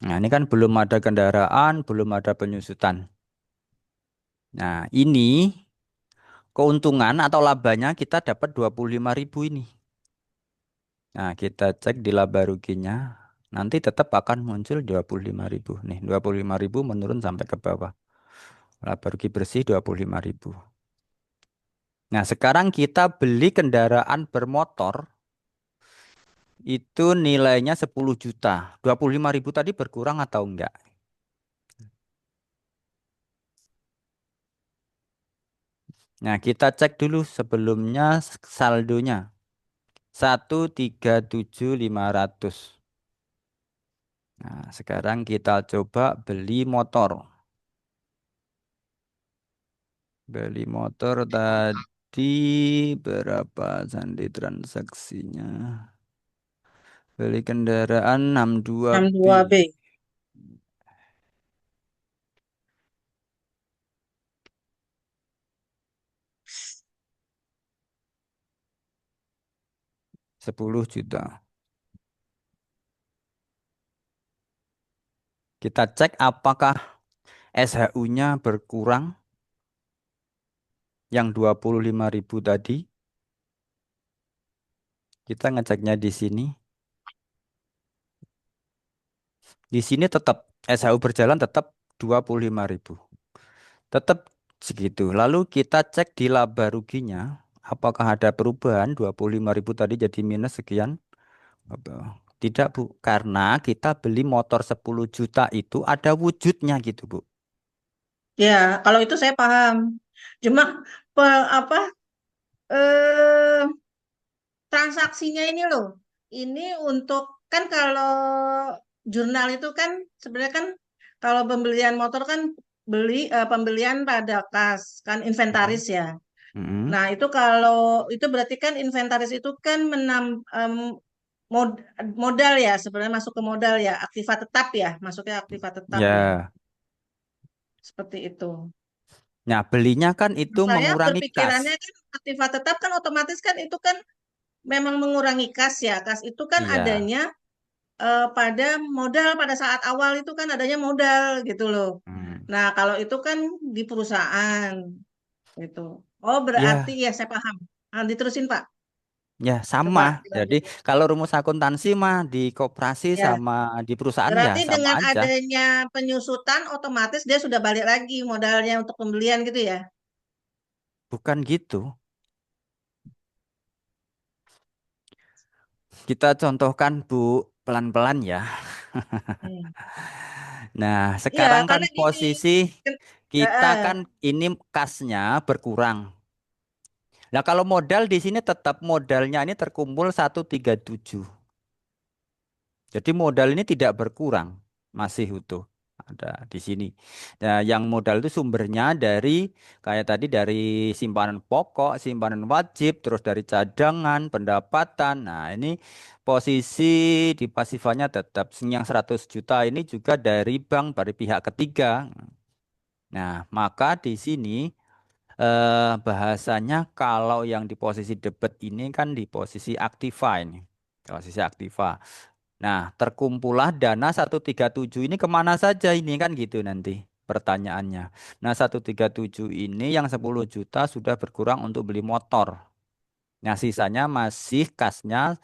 Nah, ini kan belum ada kendaraan, belum ada penyusutan. Nah, ini keuntungan atau labanya kita dapat 25.000 ini. Nah, kita cek di laba ruginya. Nanti tetap akan muncul 25.000. Nih, 25.000 menurun sampai ke bawah. Laba rugi bersih 25.000. Nah, sekarang kita beli kendaraan bermotor itu nilainya 10 juta. 25.000 tadi berkurang atau enggak? Nah, kita cek dulu sebelumnya saldonya. 137.500. Nah, sekarang kita coba beli motor. Beli motor tadi berapa sandi transaksinya? Beli kendaraan 62B. 62B. 10 juta. Kita cek apakah SHU-nya berkurang yang 25.000 tadi. Kita ngeceknya di sini. Di sini tetap SHU berjalan tetap 25.000. Tetap segitu. Lalu kita cek di laba ruginya. Apakah ada perubahan 25.000 tadi jadi minus sekian? Tidak, Bu. Karena kita beli motor 10 juta itu ada wujudnya gitu, Bu. Ya, kalau itu saya paham. Cuma apa eh transaksinya ini loh. Ini untuk kan kalau jurnal itu kan sebenarnya kan kalau pembelian motor kan pembelian pada kas kan inventaris ya. Mm-mm. Nah, itu kalau itu berarti kan inventaris itu kan mod- modal ya, sebenarnya masuk ke modal ya, aktiva tetap ya, masuknya aktiva tetap ya, Ya. seperti itu. Nah, belinya kan itu Saya mengurangi kas. berpikirannya kan aktiva tetap kan otomatis kan itu kan memang mengurangi kas ya. Kas itu kan Iya. adanya pada modal pada saat awal itu kan adanya modal gitu loh. Hmm. Nah, kalau itu kan di perusahaan gitu. Oh, berarti Ya, ya saya paham. Ah, diterusin Pak. ya sama. Coba Jadi dilanjut. kalau rumus akuntansi mah di koperasi Ya, sama di perusahaan ya berarti sama dengan aja. adanya penyusutan otomatis dia sudah balik lagi modalnya untuk pembelian gitu ya. Bukan gitu. Kita contohkan Bu pelan-pelan ya. Hmm. Nah, Iya, sekarang kan karena gini. posisi Ken- kita eh, kan ini kasnya berkurang. Nah, kalau modal di sini tetap modalnya ini terkumpul 137. Jadi modal ini tidak berkurang, masih utuh ada di sini. Nah, yang modal itu sumbernya dari kayak tadi dari simpanan pokok, simpanan wajib, terus dari cadangan, pendapatan. Nah, ini posisi di pasifannya tetap yang 100 juta ini juga dari bank, dari pihak ketiga. Nah, maka di sini bahasanya kalau yang di posisi debit ini kan di posisi aktiva ini. Posisi aktiva. Nah, terkumpullah dana 137 ini kemana saja ini kan gitu nanti pertanyaannya. Nah, 137 ini yang 10 juta sudah berkurang untuk beli motor. Nah, sisanya masih kasnya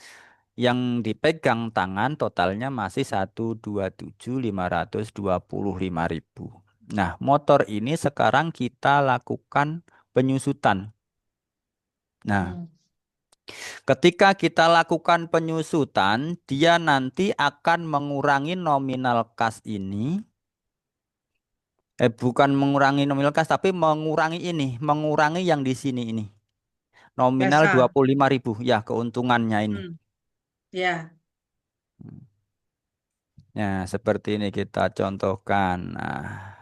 yang dipegang tangan totalnya masih 127.525.000. Nah, motor ini sekarang kita lakukan penyusutan. Nah, Hmm. ketika kita lakukan penyusutan, dia nanti akan mengurangi nominal kas ini. Bukan mengurangi nominal kas, tapi mengurangi ini, mengurangi yang di sini ini. Nominal Jasa. 25.000, ya keuntungannya ini. Hmm. Ya. Nah, seperti ini kita contohkan. Nah,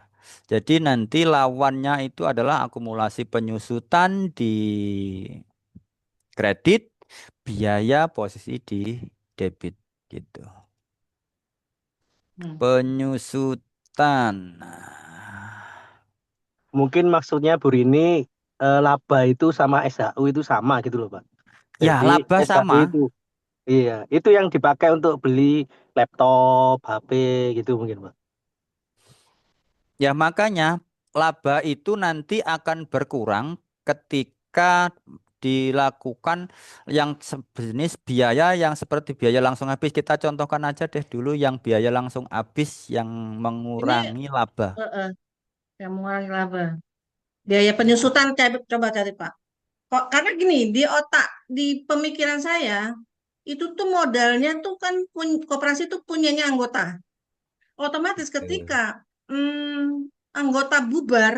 jadi nanti lawannya itu adalah akumulasi penyusutan di kredit, biaya posisi di debit gitu. Hmm. Penyusutan. Mungkin maksudnya Bu Rini, laba itu sama SHU itu sama gitu loh Pak. Ya, Jadi laba SHU sama. itu, iya, itu yang dipakai untuk beli laptop, HP gitu mungkin Pak. Ya, makanya laba itu nanti akan berkurang ketika dilakukan yang sejenis biaya yang seperti biaya langsung habis. Kita contohkan aja deh dulu yang biaya langsung habis yang Ini mengurangi laba. yang mengurangi laba. Biaya penyusutan coba cari Pak. Kok karena gini, di otak, di pemikiran saya, itu tuh modalnya tuh kan koperasi tuh punyanya anggota. Otomatis Betul. ketika anggota bubar,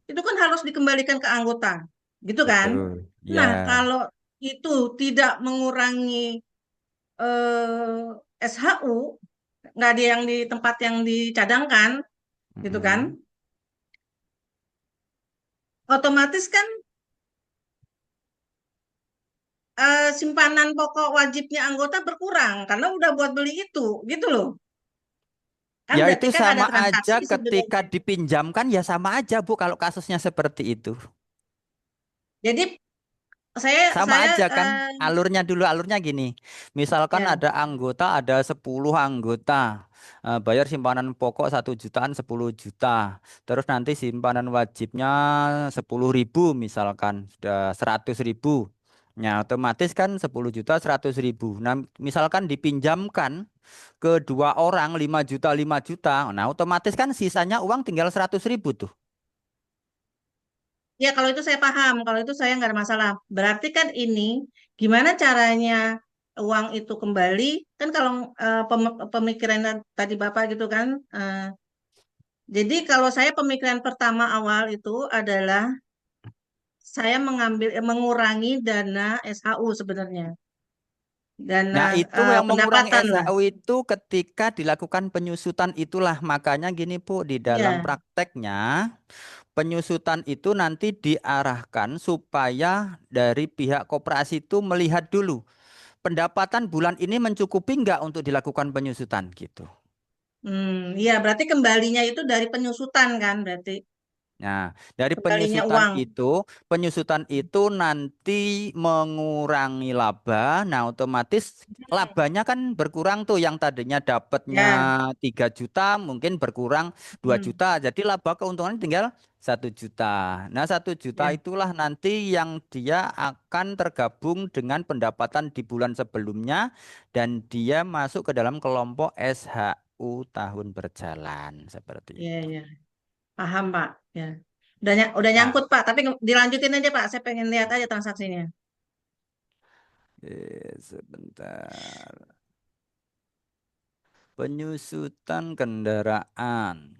itu kan harus dikembalikan ke anggota. Gitu kan? Betul. Nah, Ya. kalau itu tidak mengurangi SHU, nggak ada yang di tempat yang dicadangkan, gitu kan? Mm-mm. Otomatis kan simpanan pokok wajibnya anggota berkurang karena udah buat beli itu, gitu loh. Kan Ya berarti itu kan ada sama transaksi aja ketika sebenarnya. dipinjamkan ya sama aja Bu kalau kasusnya seperti itu. Jadi saya Sama saya aja kan alurnya dulu alurnya gini. Misalkan ya, ada anggota ada 10 anggota bayar simpanan pokok 1 jutaan 10 juta. Terus nanti simpanan wajibnya 10.000 misalkan sudah 100.000. Nah otomatis kan 10 juta 100.000. Nah misalkan dipinjamkan ke dua orang 5 juta. Nah otomatis kan sisanya uang tinggal 100.000 tuh. ya kalau itu saya paham, kalau itu saya nggak ada masalah. Berarti kan ini gimana caranya uang itu kembali? Kan kalau pemikiran tadi Bapak gitu kan. Jadi kalau saya pemikiran pertama awal itu adalah saya mengurangi dana SHU sebenarnya, dana Nah, itu yang mengurangi pendapatan lah. SHU itu ketika dilakukan penyusutan itulah makanya gini Bu, di dalam Ya. prakteknya penyusutan itu nanti diarahkan supaya dari pihak koperasi itu melihat dulu pendapatan bulan ini mencukupi enggak untuk dilakukan penyusutan gitu. Iya, berarti kembalinya itu dari penyusutan kan, berarti Nah, dari kembalinya uang. penyusutan itu nanti mengurangi laba. Nah, otomatis labanya kan berkurang tuh yang tadinya dapatnya Ya, 3 juta mungkin berkurang 2 hmm, juta. Jadi laba keuntungan tinggal 1 juta. Nah, 1 juta ya, itulah nanti yang dia akan tergabung dengan pendapatan di bulan sebelumnya dan dia masuk ke dalam kelompok SHU tahun berjalan seperti ya, itu. ya, paham Pak. Ya, udah Nah, nyangkut Pak, tapi dilanjutin aja Pak. Saya pengen lihat aja transaksinya. sebentar. Penyusutan kendaraan.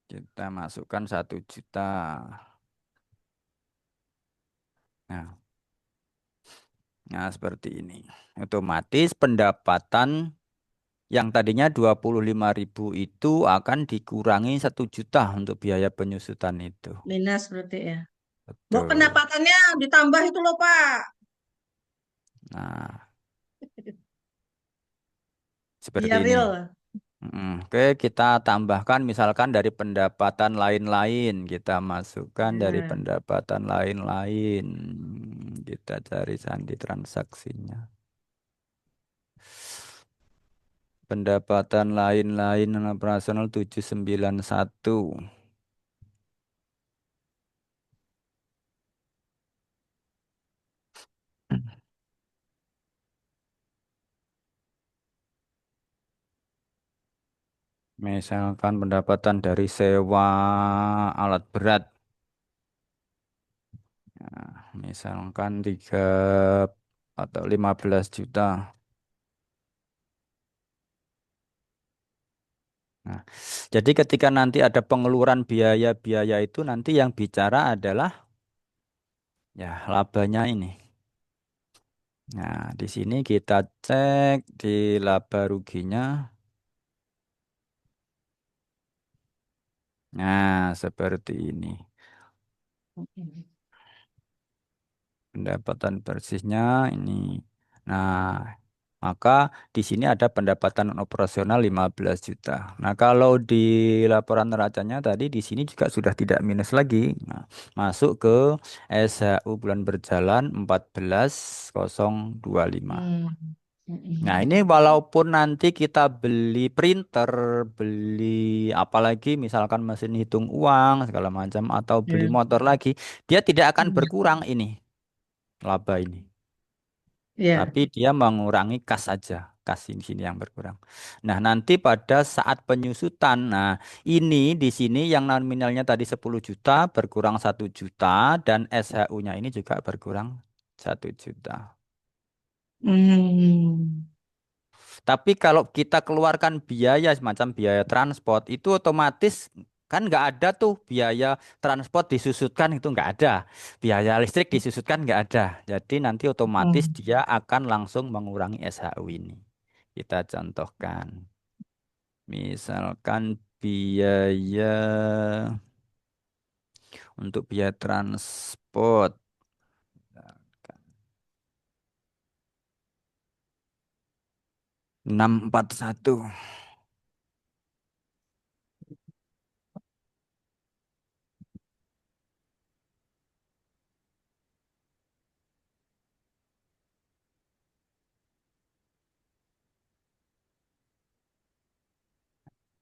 Kita masukkan 1 juta. Nah, nah seperti ini. Otomatis pendapatan yang tadinya 25.000 itu akan dikurangi 1 juta untuk biaya penyusutan itu. Minus berarti ya. Bu, Betul. pendapatannya ditambah itu loh Pak. Nah, seperti Biar ini. real. Oke, kita tambahkan misalkan dari pendapatan lain-lain, kita masukkan dari Ya. pendapatan lain-lain. Kita cari sandi transaksinya. Pendapatan lain-lain operasional 791. Misalkan pendapatan dari sewa alat berat. Nah, misalkan 3 atau 15 juta. Nah, jadi ketika nanti ada pengeluaran biaya-biaya itu nanti yang bicara adalah ya labanya ini. Nah, di sini kita cek di laba ruginya. Nah, seperti ini. Pendapatan persisnya ini. Nah, maka di sini ada pendapatan operasional 15 juta. Nah, kalau di laporan neracanya tadi di sini juga sudah tidak minus lagi. Nah, masuk ke SHU bulan berjalan 14.025. Hmm. Nah, ini walaupun nanti kita beli printer, beli apalagi misalkan mesin hitung uang segala macam atau beli Ya. motor lagi, dia tidak akan Hmm. berkurang ini laba ini. Ya. Tapi dia mengurangi kas saja, kas di sini yang berkurang. Nah, nanti pada saat penyusutan, nah ini di sini yang nominalnya tadi 10 juta berkurang 1 juta dan SHU-nya ini juga berkurang 1 juta. Hmm. Tapi kalau kita keluarkan biaya semacam biaya transport itu otomatis kan nggak ada tuh biaya transport disusutkan itu nggak ada. Biaya listrik disusutkan nggak ada. Jadi nanti otomatis Hmm. dia akan langsung mengurangi SHU ini. Kita contohkan. Misalkan biaya untuk biaya transport 641.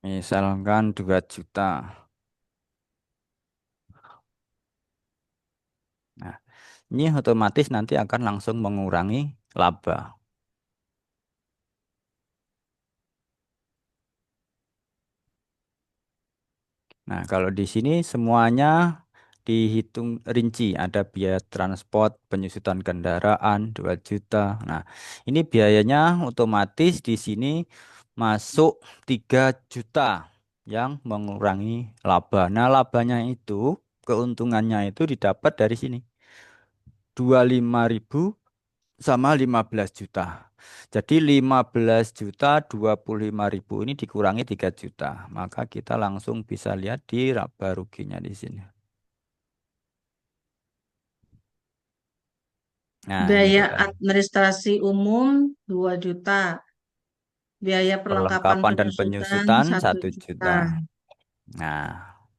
Misalkan 2 juta. Nah, ini otomatis nanti akan langsung mengurangi laba. Nah, kalau di sini semuanya dihitung rinci, ada biaya transport, penyusutan kendaraan 2 juta. Nah, ini biayanya otomatis di sini masuk 3 juta yang mengurangi laba. Nah, labanya itu, keuntungannya itu didapat dari sini. 25.000 sama 15 juta. Jadi 15 juta 25.000 ini dikurangi 3 juta. Maka kita langsung bisa lihat di laba ruginya di sini. Nah, ini Biaya kita administrasi umum 2 juta. Biaya perlengkapan perlengkapan dan penyusutan penyusutan 1 juta. 1 juta. Nah,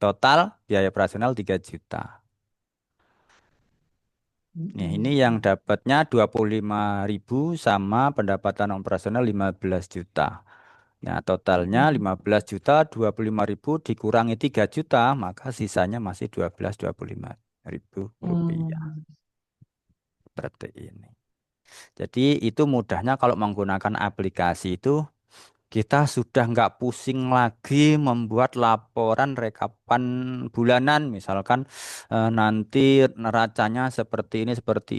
total biaya operasional 3 juta. Nih, ini yang Mm-mm. dapatnya 25.000 sama pendapatan operasional 15 juta. Nah, totalnya Mm-mm. 15 juta, 25.000 dikurangi 3 juta, maka sisanya masih 25.000 rupiah. Hmm. Seperti ini. Jadi itu mudahnya kalau menggunakan aplikasi itu kita sudah nggak pusing lagi membuat laporan rekapan bulanan. Misalkan nanti neracanya seperti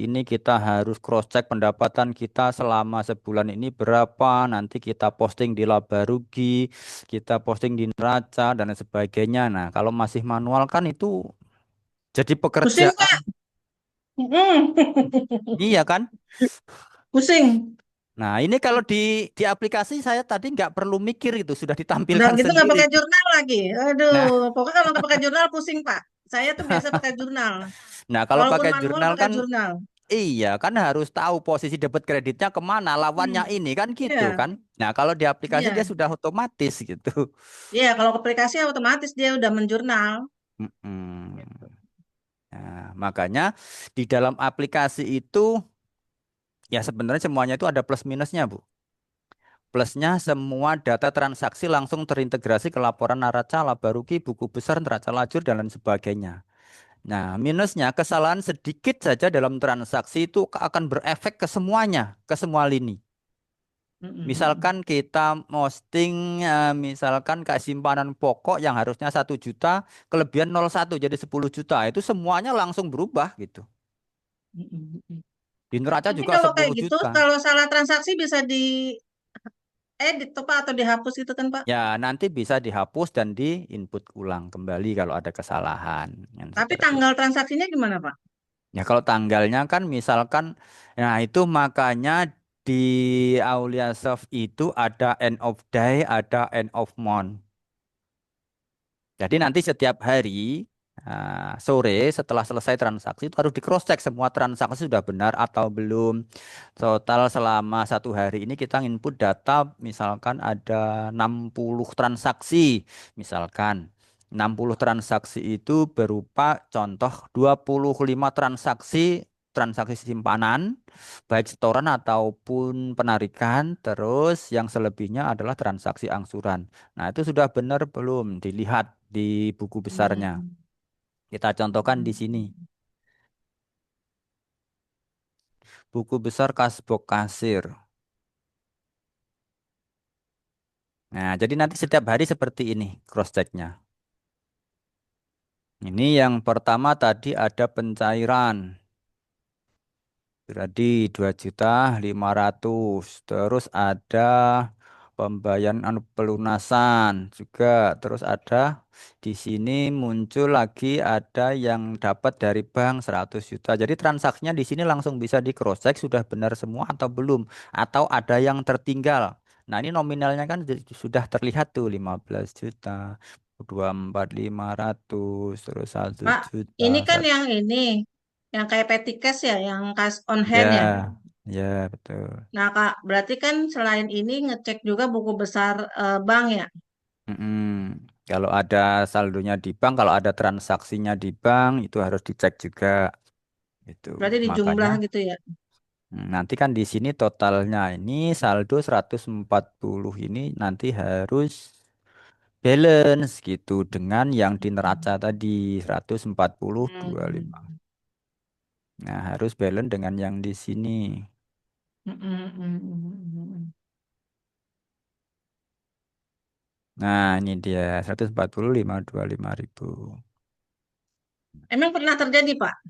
ini kita harus cross check pendapatan kita selama sebulan ini berapa. Nanti kita posting di laba rugi, kita posting di neraca dan lain sebagainya. Nah, kalau masih manual kan itu jadi Pusing, pekerjaan. Pak. Mm-mm. Iya kan? Pusing. Nah, ini kalau di aplikasi saya tadi nggak perlu mikir itu sudah Udah ditampilkan gitu nggak sendiri. pakai jurnal lagi. Aduh, Nah, pokoknya kalau nggak pakai jurnal pusing, Pak. Saya tuh biasa pakai jurnal. nah kalau Walaupun pakai manual jurnal pakai kan jurnal. Iya, kan harus tahu posisi debit kreditnya kemana, lawannya Hmm, ini kan gitu iya, kan. Nah, kalau di aplikasi dia iya, sudah otomatis gitu. iya. Kalau ke aplikasi otomatis dia udah menjurnal. Mm-mm. Nah, makanya di dalam aplikasi itu ya sebenarnya semuanya itu ada plus minusnya, Bu. Plusnya semua data transaksi langsung terintegrasi ke laporan neraca, laba rugi, buku besar, neraca lajur, dan lain sebagainya. Nah, minusnya kesalahan sedikit saja dalam transaksi itu akan berefek ke semuanya, ke semua lini. Mm-mm. Misalkan kita posting, misalkan kayak simpanan pokok yang harusnya 1 juta, kelebihan 0,1 jadi 10 juta. Itu semuanya langsung berubah gitu. Mm-mm. Di neraca Tapi juga kalau kayak 10 gitu, juta. kalau salah transaksi bisa diedit tuh Pak atau dihapus gitu kan Pak? Ya, nanti bisa dihapus dan di-input ulang kembali kalau ada kesalahan yang Tapi seperti itu. tanggal transaksinya gimana Pak? Ya, kalau tanggalnya kan misalkan, nah itu makanya di Aulia Soft itu ada end of day, ada end of month. Jadi nanti setiap hari sore setelah selesai transaksi itu harus di cross check semua transaksi sudah benar atau belum. Total selama 1 hari ini kita input data misalkan ada 60 transaksi. Misalkan 60 transaksi itu berupa contoh 25 transaksi transaksi simpanan baik setoran ataupun penarikan, terus yang selebihnya adalah transaksi angsuran. Nah, itu sudah benar belum dilihat di buku besarnya. Hmm. Kita contohkan di sini. Buku besar Kasbok Kasir. Nah, jadi nanti setiap hari seperti ini cross check-nya. Ini yang pertama tadi ada pencairan. Berarti 2.500.000. Terus ada pembayaran pelunasan juga. Terus ada di sini muncul lagi ada yang dapat dari bank 100 juta. Jadi transaksinya di sini langsung bisa di cross check sudah benar semua atau belum, atau ada yang tertinggal. Nah, ini nominalnya kan sudah terlihat tuh 15 juta, 24.500, terus 1 Pak, juta. ini kan yang kayak petty cash ya, yang cash on hand ya. Ya, ya betul. Nah Kak, berarti kan selain ini ngecek juga buku besar bank ya. Mm-mm. Kalau ada saldonya di bank, kalau ada transaksinya di bank, itu harus dicek juga. Itu Berarti makanya dijumlah gitu ya. nanti kan di sini totalnya ini saldo 140 ini nanti harus balance gitu dengan yang di neraca tadi 140,25. Hmm. Nah, harus balance dengan yang di sini. Nah, ini dia 140,525.000. Emang pernah terjadi Pak?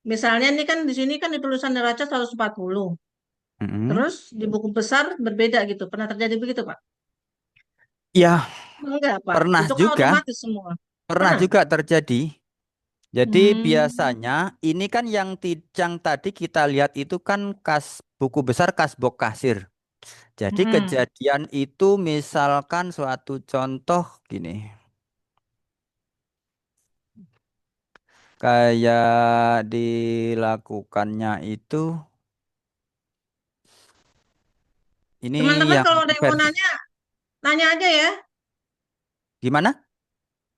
Misalnya ini kan di sini kan di tulisan neraca 140. Mm-mm. Terus di buku besar berbeda gitu. Pernah terjadi begitu Pak? Ya, Enggak Pak. pernah Itu kan juga. otomatis semua. Pernah Pernah. juga terjadi. Jadi Hmm. biasanya ini kan yang tadi kita lihat itu kan buku besar Kasbok Kasir. Jadi Hmm. kejadian itu misalkan suatu contoh gini, kayak dilakukannya itu ini Teman-teman yang kalau ada yang mau versi nanya, nanya aja ya. gimana?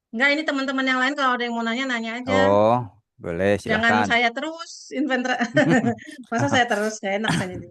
Enggak, ini teman-teman yang lain kalau ada yang mau nanya, nanya aja. Oh, boleh Jangan silahkan. saya terus inventor. Masa saya terus, saya enak saya jadi.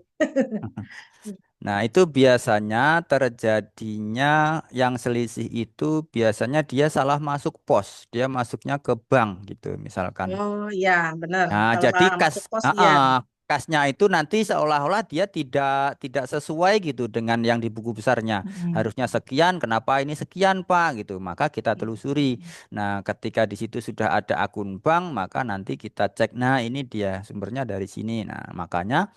Nah, itu biasanya terjadinya yang selisih itu biasanya dia salah masuk pos, dia masuknya ke bank gitu misalkan. Oh iya, benar. Nah, Kalau jadi salah masuk pos, iya. kasnya itu nanti seolah-olah dia tidak tidak sesuai gitu dengan yang di buku besarnya. Mm-mm. Harusnya sekian, kenapa ini sekian, Pak gitu. Maka kita telusuri. Nah, ketika di situ sudah ada akun bank, maka nanti kita cek, nah ini dia sumbernya dari sini. Nah, makanya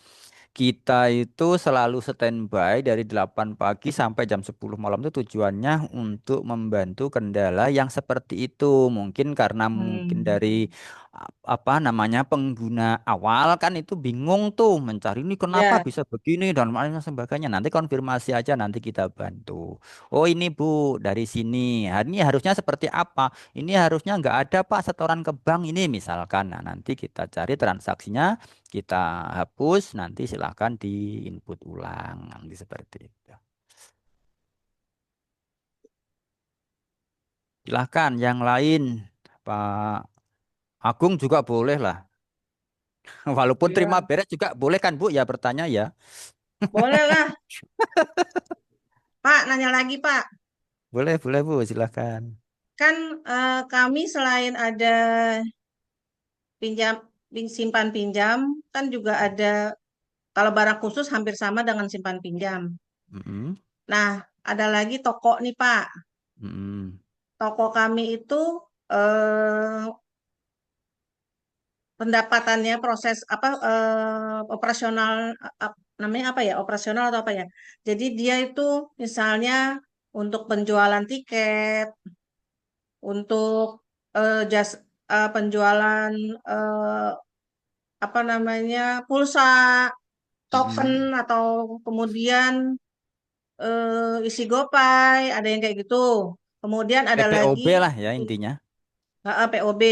kita itu selalu standby dari 8 pagi sampai jam 10 malam itu tujuannya untuk membantu kendala yang seperti itu. Mungkin karena mungkin Hmm. dari apa namanya pengguna awal kan itu bingung tuh mencari ini kenapa Ya, bisa begini dan lain sebagainya. Nanti konfirmasi aja nanti kita bantu. Oh ini Bu dari sini. Ini harusnya seperti apa? Ini harusnya nggak ada Pak setoran ke bank ini misalkan. Nah nanti kita cari transaksinya, kita hapus. Nanti silahkan di input ulang. Nanti seperti itu. Silahkan yang lain Pak Agung juga boleh lah. Walaupun terima iya. beres juga boleh kan Bu ya bertanya ya. Boleh lah. Pak, nanya lagi Pak. Boleh, boleh Bu, silakan. Kan kami selain ada pinjam, simpan pinjam, kan juga ada kalau barang khusus hampir sama dengan simpan pinjam. Mm-mm, Nah, ada lagi toko nih Pak. mm-mm, Toko kami itu eh, pendapatannya proses apa operasional namanya apa ya? Operasional atau apa ya? Jadi dia itu misalnya untuk penjualan tiket, untuk jas penjualan eh, apa namanya pulsa, token mm-mm. atau kemudian isi GoPay, ada yang kayak gitu. Kemudian ada lagi PPOB lah ya intinya. POB,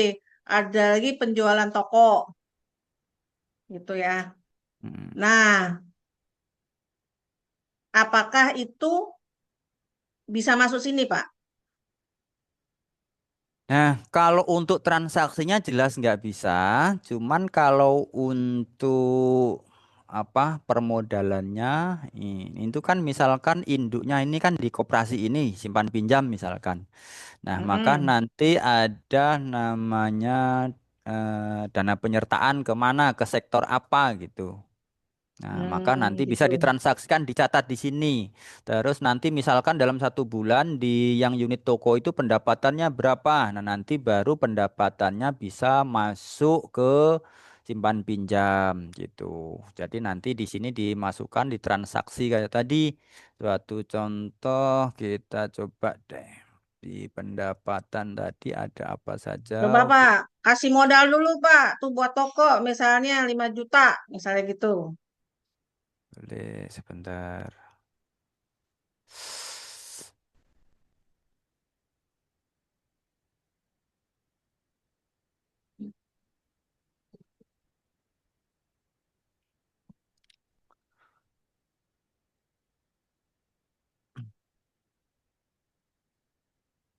ada lagi penjualan toko gitu ya. Mm. Nah, apakah itu bisa masuk sini, Pak? Nah, kalau untuk transaksinya jelas nggak bisa. Cuman kalau untuk apa permodalannya itu kan misalkan induknya ini kan di koperasi ini simpan pinjam misalkan. Nah, maka Mm-mm. nanti ada namanya dana penyertaan kemana ke sektor apa gitu. Nah, maka nanti bisa Gitu. ditransaksikan, dicatat di sini. Terus nanti misalkan dalam 1 bulan di yang unit toko itu pendapatannya berapa. Nah, nanti baru pendapatannya bisa masuk ke simpan pinjam gitu. Jadi nanti di sini dimasukkan di transaksi kayak tadi. Suatu contoh kita coba deh. Di pendapatan tadi ada apa saja? Coba, Pak, kasih modal dulu, Pak. Tuh buat toko, misalnya 5 juta, misalnya gitu. Boleh sebentar.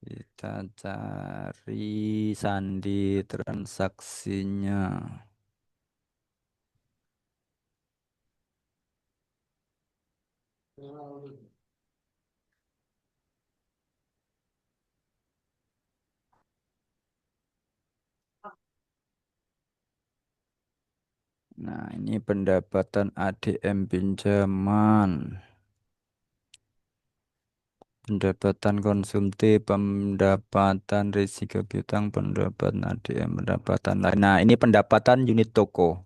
Kita cari sandi transaksinya. Nah, ini pendapatan ADM pinjaman. Pendapatan konsumtif, pendapatan risiko piutang, pendapatan ADM, pendapatan lain. Nah, ini pendapatan unit toko.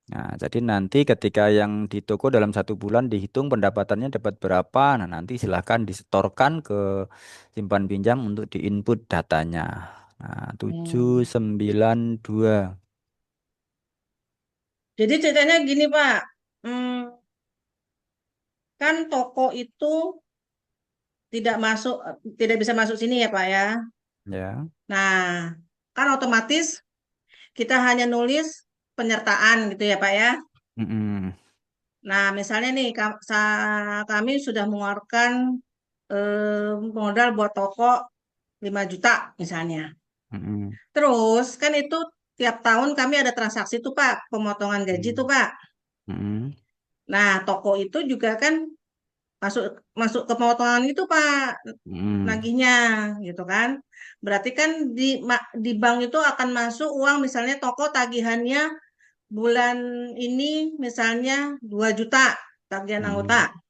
Nah, jadi nanti ketika yang di toko dalam 1 bulan dihitung pendapatannya dapat berapa. Nah, nanti silahkan disetorkan ke simpan pinjam untuk diinput datanya. Nah, tujuh Hmm. sembilan dua. Jadi ceritanya gini, Pak. Hmm, kan toko itu tidak masuk, tidak bisa masuk sini ya, Pak ya. Ya. Nah, kan otomatis kita hanya nulis penyertaan gitu ya, Pak ya. Mm-mm. Nah, misalnya nih, kami sudah mengeluarkan modal buat toko 5 juta misalnya. Mm-mm. Terus kan itu tiap tahun kami ada transaksi tuh Pak, pemotongan gaji tuh Pak. Mm-mm. Nah, toko itu juga kan masuk masuk ke pemotongan itu Pak, Mm-mm. nagihnya gitu kan. Berarti kan di bank itu akan masuk uang misalnya toko tagihannya bulan ini misalnya 2 juta tagihan anggota. Mm-mm.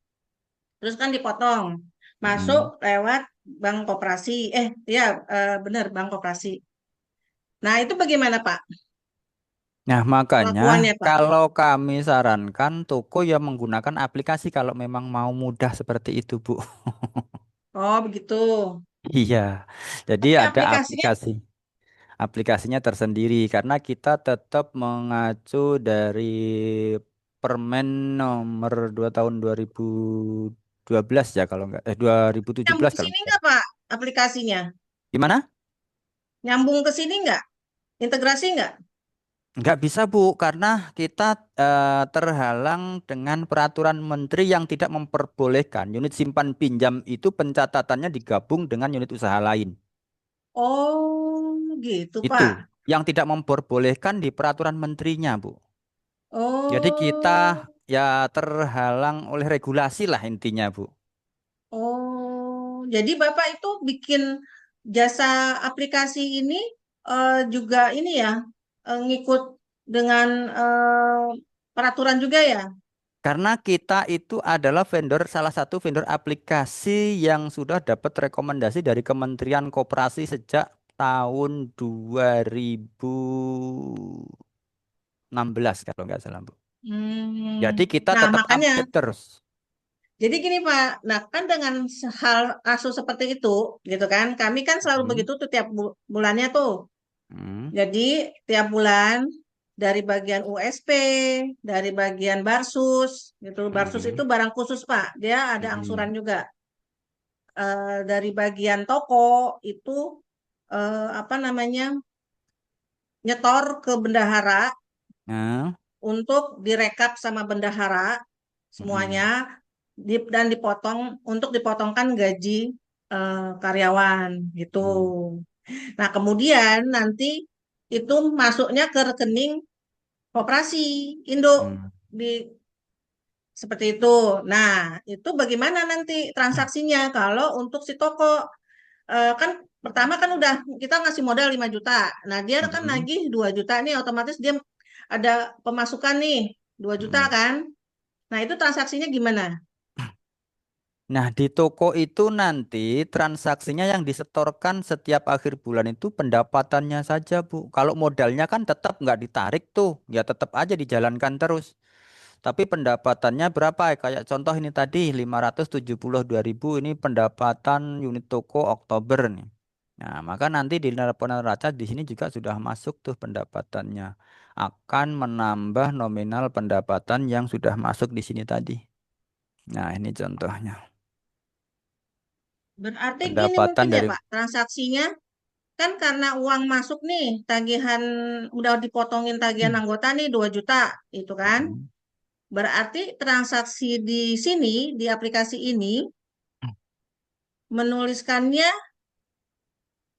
Terus kan dipotong. Masuk Mm-mm. lewat bank koperasi. Ya benar bank koperasi. Nah, itu bagaimana Pak? Nah, makanya Perlakuannya Pak. kalau kami sarankan toko ya menggunakan aplikasi kalau memang mau mudah seperti itu, Bu. Oh, begitu. Iya. Jadi Tapi ada aplikasinya aplikasi. aplikasinya tersendiri karena kita tetap mengacu dari Permen nomor 2 tahun 2012 ya kalau enggak Nyambung 2017 ke kalau sini enggak. nggak Pak aplikasinya? Gimana? Nyambung ke sini nggak? Integrasi nggak? Enggak bisa Bu karena kita terhalang dengan peraturan menteri yang tidak memperbolehkan unit simpan pinjam itu pencatatannya digabung dengan unit usaha lain. Oh, gitu Itu Pak. yang tidak memperbolehkan di peraturan menterinya, Bu. Jadi kita Oh, ya terhalang oleh regulasi lah intinya, Bu. oh. Jadi Bapak itu bikin jasa aplikasi ini juga ini ya, ngikut dengan peraturan juga ya? Karena kita itu adalah vendor salah satu vendor aplikasi yang sudah dapat rekomendasi dari Kementerian Koperasi sejak tahun 2016 kalau nggak salah, Bu. Hmm. Jadi kita Nah, tetap makanya update terus. jadi gini Pak, nah kan dengan hal kasus seperti itu, gitu kan, kami kan selalu Hmm. begitu tuh tiap bulannya tuh. Hmm. Jadi tiap bulan dari bagian USP, dari bagian Barsus, gitu. Barsus itu Hmm. barang khusus Pak, dia ada angsuran Hmm. juga. Dari bagian toko itu apa namanya nyetor ke bendahara Nah. untuk direkap sama bendahara Hmm. semuanya dan dipotong untuk dipotongkan gaji karyawan gitu. Hmm. Nah, kemudian nanti itu masuknya ke rekening koperasi Indo Hmm. di seperti itu. Nah, itu bagaimana nanti transaksinya kalau untuk si toko kan pertama kan udah kita ngasih modal 5 juta. Nah, dia kan Hmm. nagih 2 juta nih otomatis dia ada pemasukan nih 2 juta Hmm. kan. Nah, itu transaksinya gimana? Nah, di toko itu nanti transaksinya yang disetorkan setiap akhir bulan itu pendapatannya saja, Bu. Kalau modalnya kan tetap nggak ditarik tuh, ya tetap aja dijalankan terus. Tapi pendapatannya berapa? Kayak contoh ini tadi 572.000 ini pendapatan unit toko Oktober nih. Nah, maka nanti di neraca di sini juga sudah masuk tuh pendapatannya. Akan menambah nominal pendapatan yang sudah masuk di sini tadi. Nah, ini contohnya. Berarti gini Pendapatan mungkin ya, dari Pak, transaksinya kan karena uang masuk nih, tagihan udah dipotongin tagihan anggota nih 2 juta, itu kan. Mm. Berarti transaksi di sini, di aplikasi ini, menuliskannya,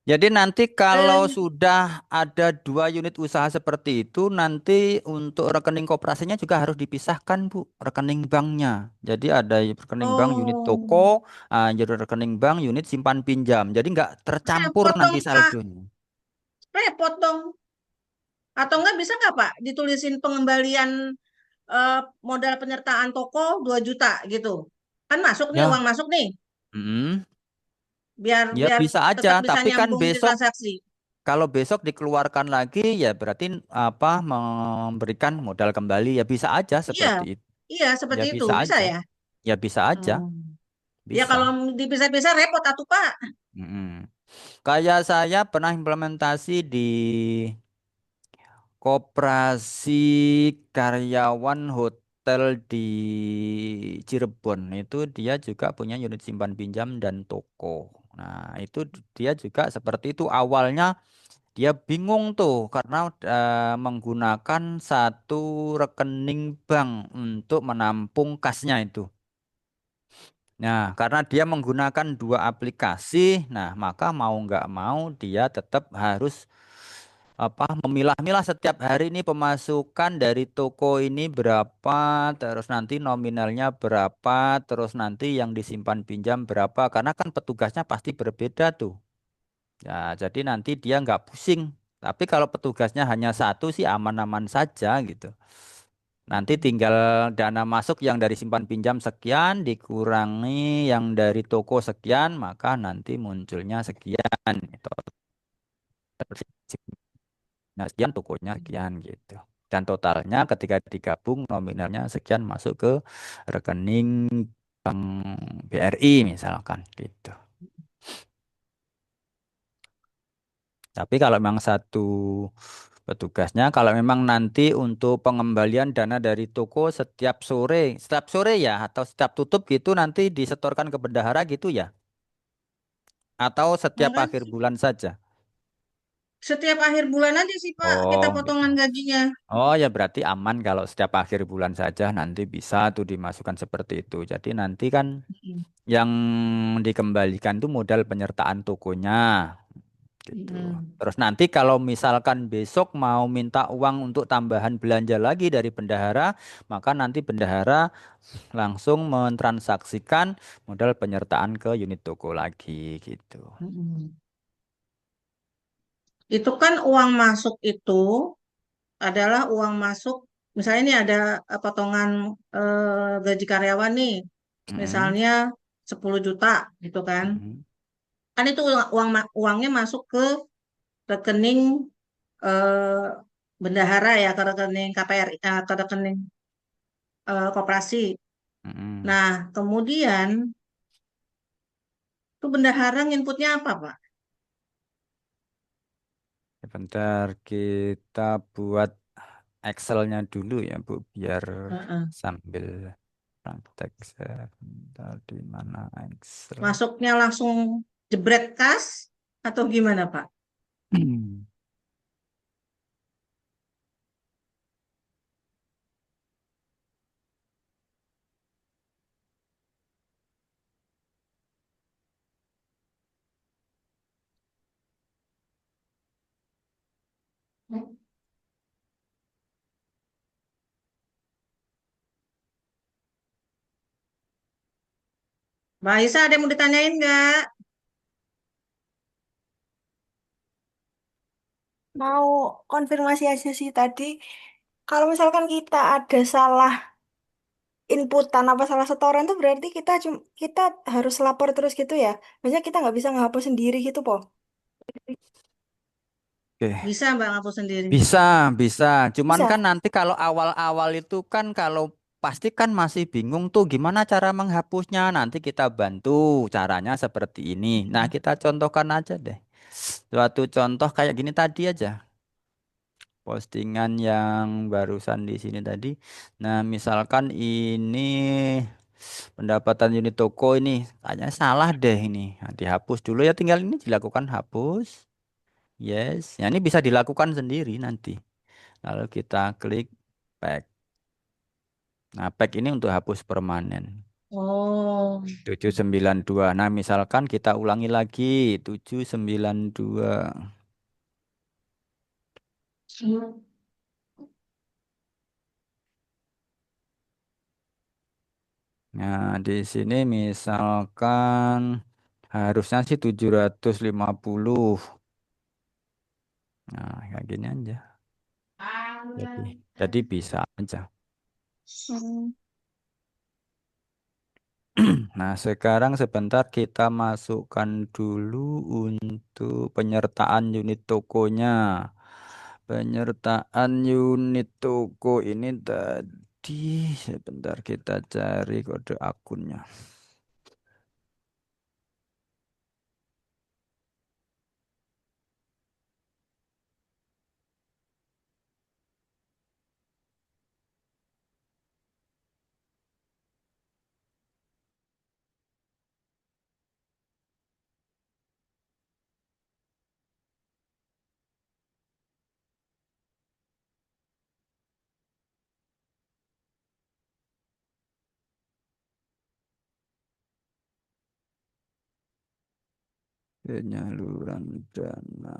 Jadi nanti kalau eh, sudah ada dua unit usaha seperti itu, nanti untuk rekening koperasinya juga harus dipisahkan, Bu, rekening banknya. Jadi ada rekening bank unit oh, toko, jadi rekening bank unit simpan pinjam. Jadi nggak tercampur repot nanti dong, Pak. saldonya. Repot dong. Atau enggak bisa nggak, Pak, ditulisin pengembalian modal penyertaan toko 2 juta gitu. Kan masuk nih, uang Ya, masuk nih, mm, biar ya biar bisa aja. tetap bisa Tapi kan nyambung di besok transaksi. kalau besok dikeluarkan lagi, ya berarti apa memberikan modal kembali. Ya bisa aja Iya, seperti itu. iya Ya seperti itu. bisa Bisa aja. ya? Ya bisa aja. Hmm. Ya Bisa. kalau dipisah-pisah repot atuh Pak. Mm-mm. Kayak saya pernah implementasi di koperasi karyawan hotel di Cirebon. Itu dia juga punya unit simpan pinjam dan toko. Nah, itu dia juga seperti itu. Awalnya dia bingung tuh karena menggunakan satu rekening bank untuk menampung kasnya itu. Nah, karena dia menggunakan dua aplikasi, nah maka mau nggak mau dia tetap harus apa memilah-milah setiap hari ini pemasukan dari toko ini berapa, terus nanti nominalnya berapa, terus nanti yang disimpan pinjam berapa, karena kan petugasnya pasti berbeda tuh. Ya, jadi nanti dia nggak pusing. Tapi kalau petugasnya hanya satu sih aman-aman saja gitu. Nanti tinggal dana masuk yang dari simpan pinjam sekian dikurangi yang dari toko sekian, maka nanti munculnya sekian. Total simpannya sekian, tokonya sekian gitu. Dan totalnya ketika digabung nominalnya sekian masuk ke rekening bank BRI misalkan gitu. Tapi kalau memang satu petugasnya, kalau memang nanti untuk pengembalian dana dari toko setiap sore ya, atau setiap tutup gitu nanti disetorkan ke bendahara gitu ya, atau setiap Enggak akhir sih. bulan saja. Setiap akhir bulan aja sih Pak, kita Oh, gitu. potongan gajinya. Oh ya berarti aman kalau setiap akhir bulan saja nanti bisa tuh dimasukkan seperti itu. Jadi nanti kan Mm. yang dikembalikan tuh modal penyertaan tokonya gitu. Mm. Terus nanti kalau misalkan besok mau minta uang untuk tambahan belanja lagi dari bendahara, maka nanti bendahara langsung mentransaksikan modal penyertaan ke unit toko lagi gitu. Mm. Itu kan uang masuk itu adalah uang masuk, misalnya ini ada potongan gaji karyawan nih, Mm-mm. misalnya 10 juta gitu kan. Mm-mm. Kan itu uangnya masuk ke rekening eh, bendahara ya, ke rekening KPRI, ke rekening koperasi. Mm-mm. Nah, kemudian tuh bendahara inputnya apa, Pak? Sebentar kita buat Excelnya dulu ya Bu, biar Heeh. sambil praktek sebentar di mana Excel. Masuknya langsung jebret kas atau gimana, Pak? Mbak Aisyah ada yang mau ditanyain nggak? Mau konfirmasi aja sih tadi, kalau misalkan kita ada salah inputan apa salah setoran tuh berarti kita harus lapor terus gitu ya. Maksudnya kita nggak bisa ngehapus sendiri gitu, po. Oke. Bisa Mbak ngapus sendiri. Bisa, bisa. Cuman kan Bisa. nanti kalau awal-awal itu kan kalau pasti kan masih bingung tuh gimana cara menghapusnya. Nanti kita bantu caranya seperti ini. Nah, kita contohkan aja deh. Suatu contoh kayak gini tadi aja. Postingan yang barusan di sini tadi. Nah, misalkan ini pendapatan unit toko ini kayaknya salah deh ini. Nah, dihapus dulu ya tinggal ini dilakukan hapus. Yes. Ya ini bisa dilakukan sendiri nanti. Lalu kita klik pack. Nah, pack ini untuk hapus permanen. Oh. 792. Nah, misalkan kita ulangi lagi 792. Nah, di sini misalkan harusnya sih 750. Nah, kayak gini aja. Jadi, jadi bisa aja. Hmm. Nah, sekarang sebentar kita masukkan dulu untuk penyertaan unit tokonya. Penyertaan unit toko ini tadi, sebentar kita cari kode akunnya. Penyaluran dana.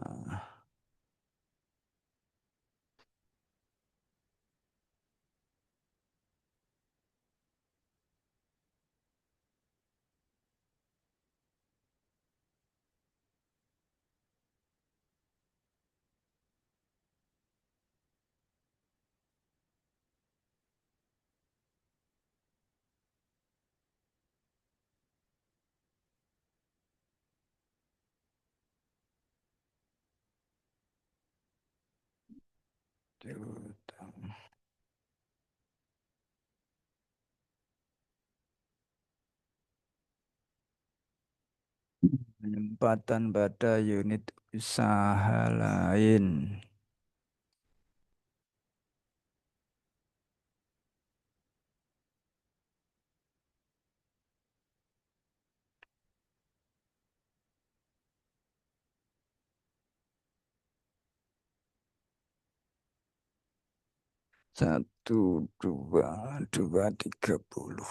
Penempatan pada unit Usaha lain. Satu, dua, dua, 30.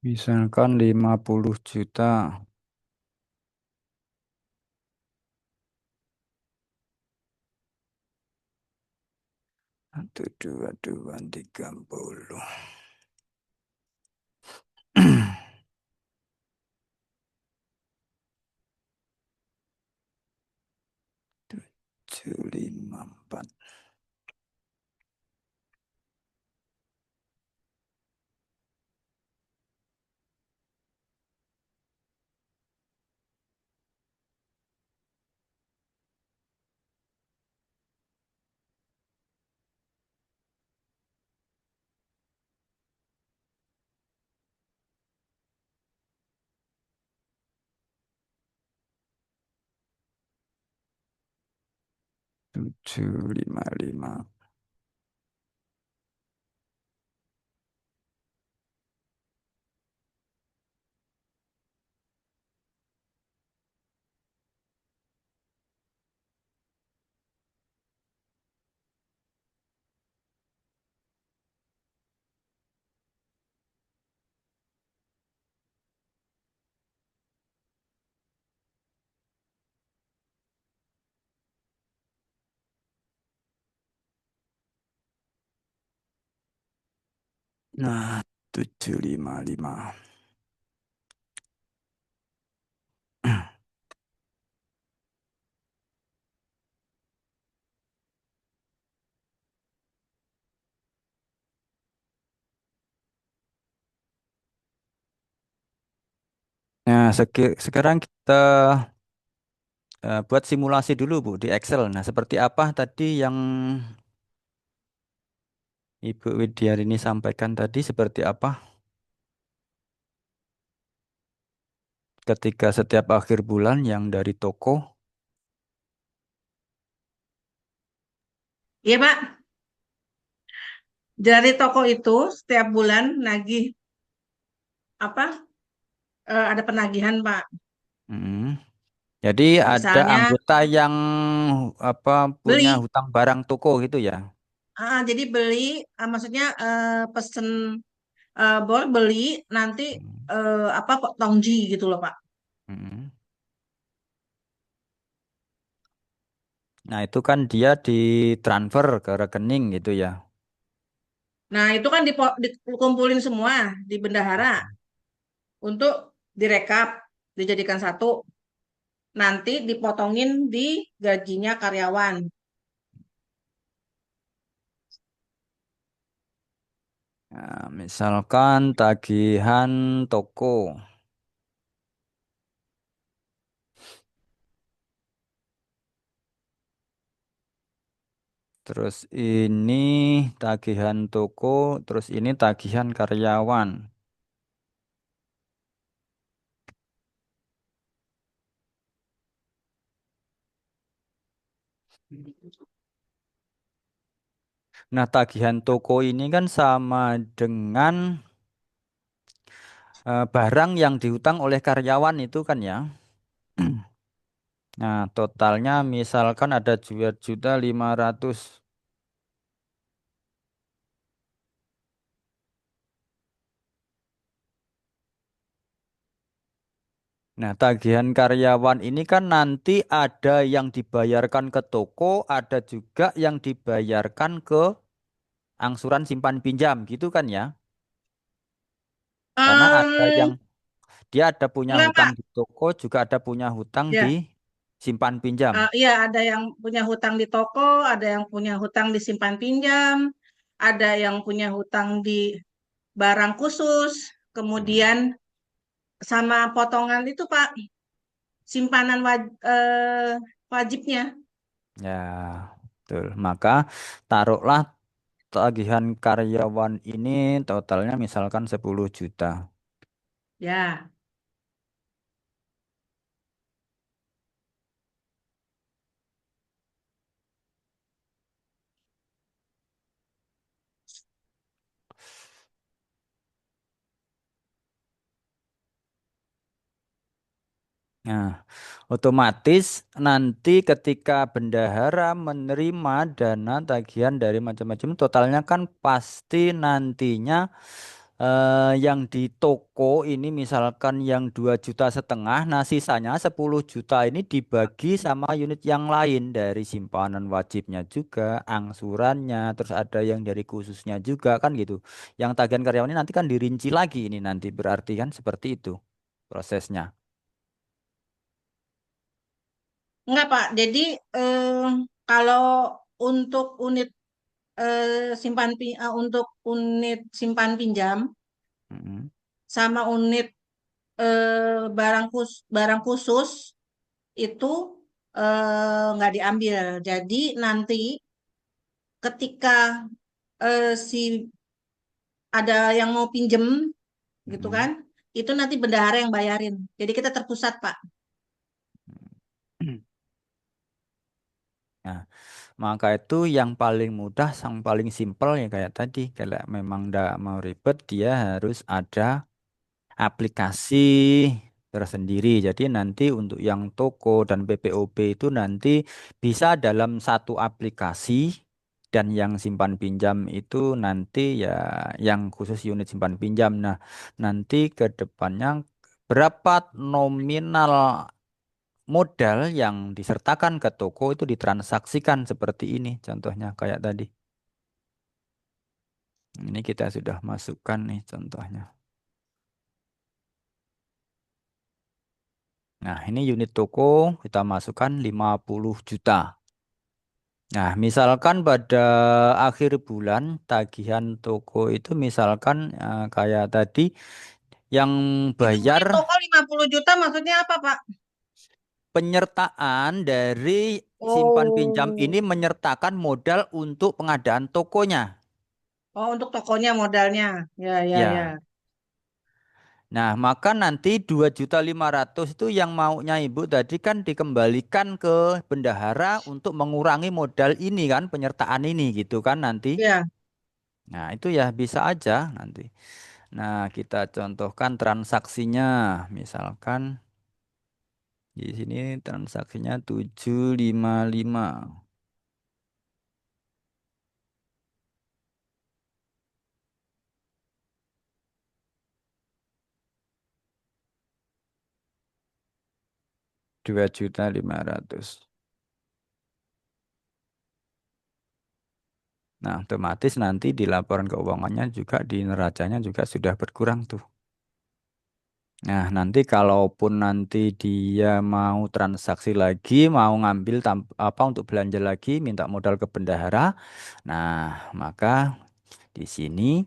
Misalkan 50 juta. 1, 2, 2, 30. 7, 5, 4. Tujuh, 5, 5. Nah, 7, 5, 5. Nah, sekarang kita buat simulasi dulu, Bu, di Excel. Nah, seperti apa tadi yang Ibu Widiarini sampaikan tadi, seperti apa ketika setiap akhir bulan yang dari toko? Iya, Pak. Dari toko itu setiap bulan nagih apa? Ada penagihan, Pak. Mm. Jadi ada Misalnya anggota yang apa punya beli, hutang barang toko gitu ya? jadi beli, maksudnya pesen boleh beli nanti Mm. apa kok tongji gitu loh, Pak. Mm. Nah, itu kan dia ditransfer ke rekening gitu ya. Nah, itu kan dikumpulin semua di bendahara untuk direkap, dijadikan satu, nanti dipotongin di gajinya karyawan. Nah, misalkan tagihan toko. Terus ini tagihan toko, terus ini tagihan karyawan. Nah, tagihan toko ini kan sama dengan barang yang dihutang oleh karyawan itu kan ya. Nah, totalnya misalkan ada 2.500.000. Nah, tagihan karyawan ini kan nanti ada yang dibayarkan ke toko, ada juga yang dibayarkan ke angsuran simpan pinjam, gitu kan ya? Karena ada yang Em, dia ada punya enggak hutang Pak, di toko, juga ada punya hutang di ya, simpan pinjam. iya ada yang punya hutang di toko, ada yang punya hutang di simpan pinjam, ada yang punya hutang di barang khusus, Hmm. kemudian sama potongan itu Pak, simpanan wajibnya. Ya, betul. Maka taruhlah tagihan karyawan ini totalnya misalkan 10 juta. Ya, Nah, otomatis nanti ketika bendahara menerima dana tagihan dari macam-macam, totalnya kan pasti nantinya yang di toko ini misalkan yang 2,5 juta, nah sisanya 10 juta ini dibagi sama unit yang lain dari simpanan wajibnya juga, angsurannya, terus ada yang dari khususnya juga kan gitu. Yang tagihan karyawan ini nanti kan dirinci lagi ini nanti berarti kan seperti itu prosesnya. enggak Pak. Jadi kalau untuk unit untuk unit simpan pinjam Mm-mm. sama unit barang khusus itu nggak diambil. Jadi nanti ketika si ada yang mau pinjem gitu kan, Mm-mm. itu nanti bendahara yang bayarin. Jadi kita terpusat Pak. Nah, maka itu yang paling mudah, yang paling simpel ya kayak tadi. Kalau memang ndak mau ribet, dia harus ada aplikasi tersendiri. Jadi nanti untuk yang toko dan PPOB itu nanti bisa dalam satu aplikasi dan yang simpan pinjam itu nanti ya yang khusus unit simpan pinjam. Nah, nanti ke depannya berapa nominal modal yang disertakan ke toko itu ditransaksikan seperti ini contohnya kayak tadi. Ini kita sudah masukkan nih contohnya. Nah, ini unit toko kita masukkan 50 juta. Nah, misalkan pada akhir bulan tagihan toko itu misalkan kayak tadi yang Itu bayar unit toko 50 juta maksudnya apa Pak? penyertaan dari simpan pinjam Oh, ini menyertakan modal untuk pengadaan tokonya. oh untuk tokonya modalnya. Ya, ya, ya. Ya. Nah, maka nanti 2,5 juta itu yang maunya Ibu tadi kan dikembalikan ke bendahara untuk mengurangi modal ini kan, penyertaan ini gitu kan nanti. Ya, Nah, itu ya bisa aja nanti. Nah, kita contohkan transaksinya. Misalkan di sini transaksinya 755. 2,5 juta. Nah, otomatis nanti di laporan keuangannya juga di neracanya juga sudah berkurang tuh. Nah, nanti kalaupun nanti dia mau transaksi lagi, mau ngambil apa untuk belanja lagi, minta modal ke bendahara. Nah, maka di sini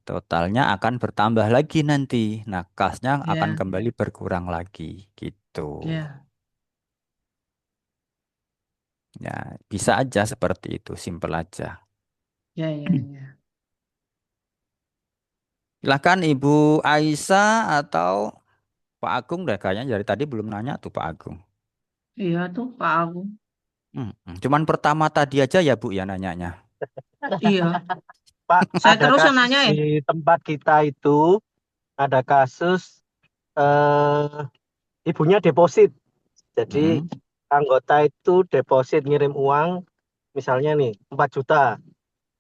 totalnya akan bertambah lagi nanti. Nah, kasnya akan ya, kembali berkurang lagi gitu. ya, Ya, bisa aja seperti itu, simpel aja. ya, ya, ya. Silakan Ibu Aisyah atau Pak Agung deh kayaknya dari tadi belum nanya tuh Pak Agung. Iya tuh Pak Agung. Cuman pertama tadi aja ya Bu ya nanyanya. Iya, Pak, saya ada terus yang kasus nanya ya. di tempat kita itu, ada kasus ibunya deposit. Jadi Mm-mm. anggota itu deposit ngirim uang, misalnya nih 4 juta.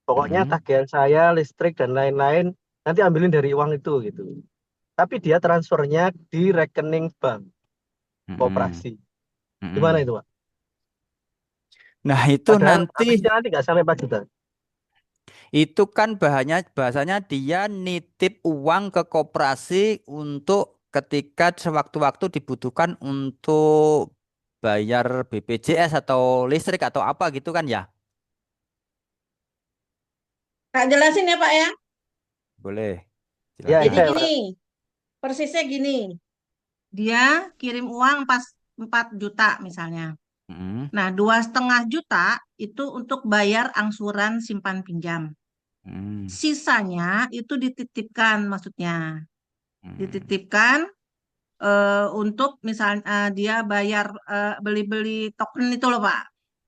Pokoknya Mm-mm. tagihan saya, listrik dan lain-lain, nanti ambilin dari uang itu gitu. Tapi dia transfernya di rekening bank. Mm-mm. koperasi. Gimana Mm-mm. itu, Pak? Nah, itu Padahal nanti habisnya nanti nggak sampai 4 juta. itu kan bahasanya dia nitip uang ke koperasi untuk ketika sewaktu-waktu dibutuhkan untuk bayar BPJS atau listrik atau apa gitu kan ya? Kak jelasin ya Pak ya. Boleh, Ya, Jadi silakan. iya, gini, Pak. persisnya gini. Dia kirim uang pas 4 juta misalnya. Mm-mm. Nah, 2,5 juta itu untuk bayar angsuran simpan pinjam. Mm-mm. Sisanya itu dititipkan maksudnya. Mm-mm. Dititipkan untuk misalnya dia bayar beli-beli token itu loh Pak.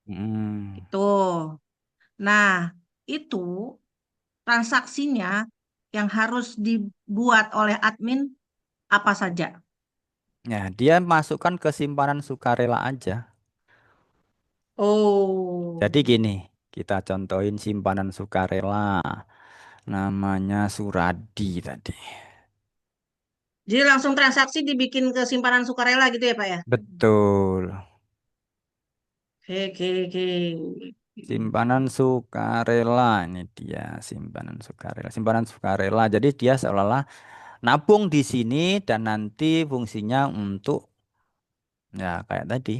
Mm-mm. Itu. Nah, itu transaksinya yang harus dibuat oleh admin apa saja. Ya, dia masukkan ke simpanan sukarela aja. Oh, Jadi gini, kita contohin simpanan sukarela. Namanya Suradi tadi. jadi langsung transaksi dibikin ke simpanan sukarela gitu ya Pak ya? Betul. Oke, oke, oke. Simpanan sukarela ini dia simpanan sukarela. Simpanan sukarela. Jadi dia seolah-olah nabung di sini dan nanti fungsinya untuk ya kayak tadi.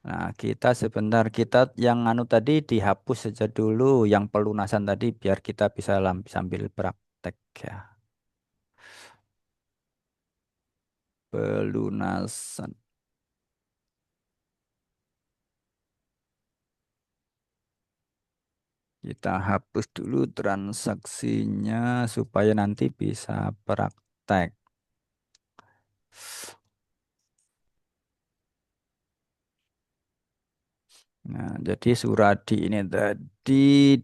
Nah, kita sebentar kita yang anu tadi dihapus saja dulu yang pelunasan tadi biar kita bisa sambil praktek ya. Pelunasan. Kita hapus dulu transaksinya supaya nanti bisa praktek. Nah, jadi Suradi ini tadi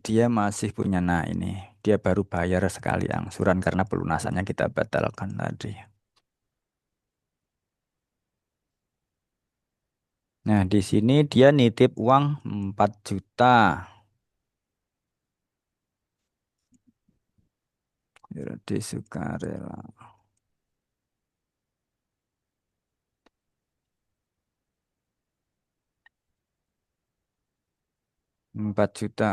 dia masih punya, nah ini dia baru bayar sekali angsuran karena pelunasannya kita batalkan tadi. Nah, di sini dia nitip uang 4 juta. Jadi sukarela 4 juta.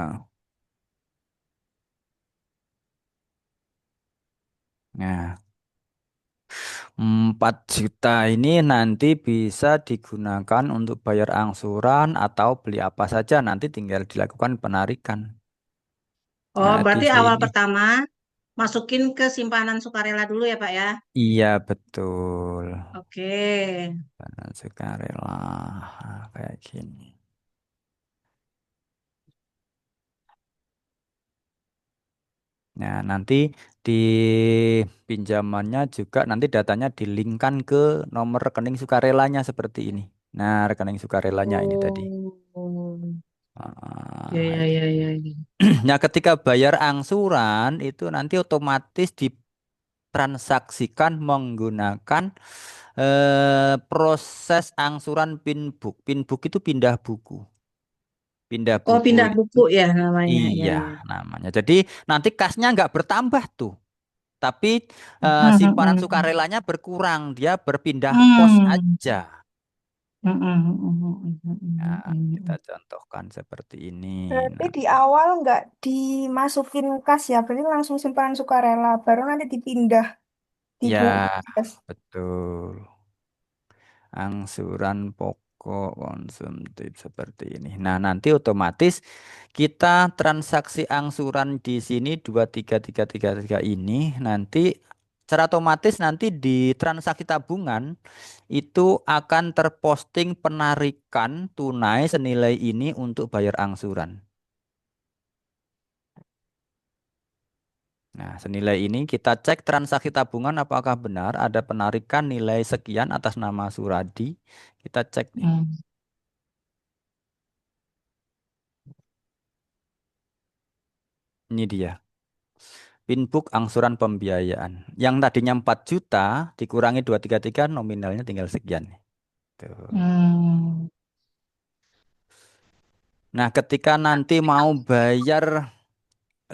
Nah, 4 juta ini nanti bisa digunakan untuk bayar angsuran atau beli apa saja. Nanti tinggal dilakukan penarikan. Oh, Nah, di berarti awal sini. pertama masukin ke simpanan sukarela dulu ya Pak ya? Iya, betul. Oke. Karena sukarela kayak gini. Nah, nanti di pinjamannya juga nanti datanya dilinkkan ke nomor rekening sukarelanya seperti ini. Nah, rekening sukarelanya ini tadi. Oh, ya, Kayak ya, ya, gini. ya, ya. Nah, ketika bayar angsuran itu nanti otomatis ditransaksikan menggunakan proses angsuran pinbook. Pinbook itu pindah buku. Pindah Oh, buku pindah itu buku ya namanya. Ya, iya ya. namanya. Jadi nanti kasnya nggak bertambah tuh, tapi Hmm, hmm, simpanan hmm. sukarelanya berkurang. Dia berpindah pos Hmm. aja. Hmm, hmm, hmm, hmm, hmm, hmm, Nah, hmm, kita hmm. contohkan seperti ini. Berarti Nah, di awal nggak dimasukin kas ya, berarti langsung simpanan sukarela, baru nanti dipindah dibungkus ya kas. betul. Angsuran pokok konsumtif seperti ini. Nah, nanti otomatis kita transaksi angsuran di sini 23333 ini nanti secara otomatis nanti di transaksi tabungan itu akan terposting penarikan tunai senilai ini untuk bayar angsuran. Nah, senilai ini kita cek transaksi tabungan apakah benar ada penarikan nilai sekian atas nama Suradi. Kita cek nih. Hmm. Ini dia. Pinbook angsuran pembiayaan. Yang tadinya 4 juta dikurangi 233 nominalnya tinggal sekian. Tuh. Hmm. Nah, ketika nanti mau bayar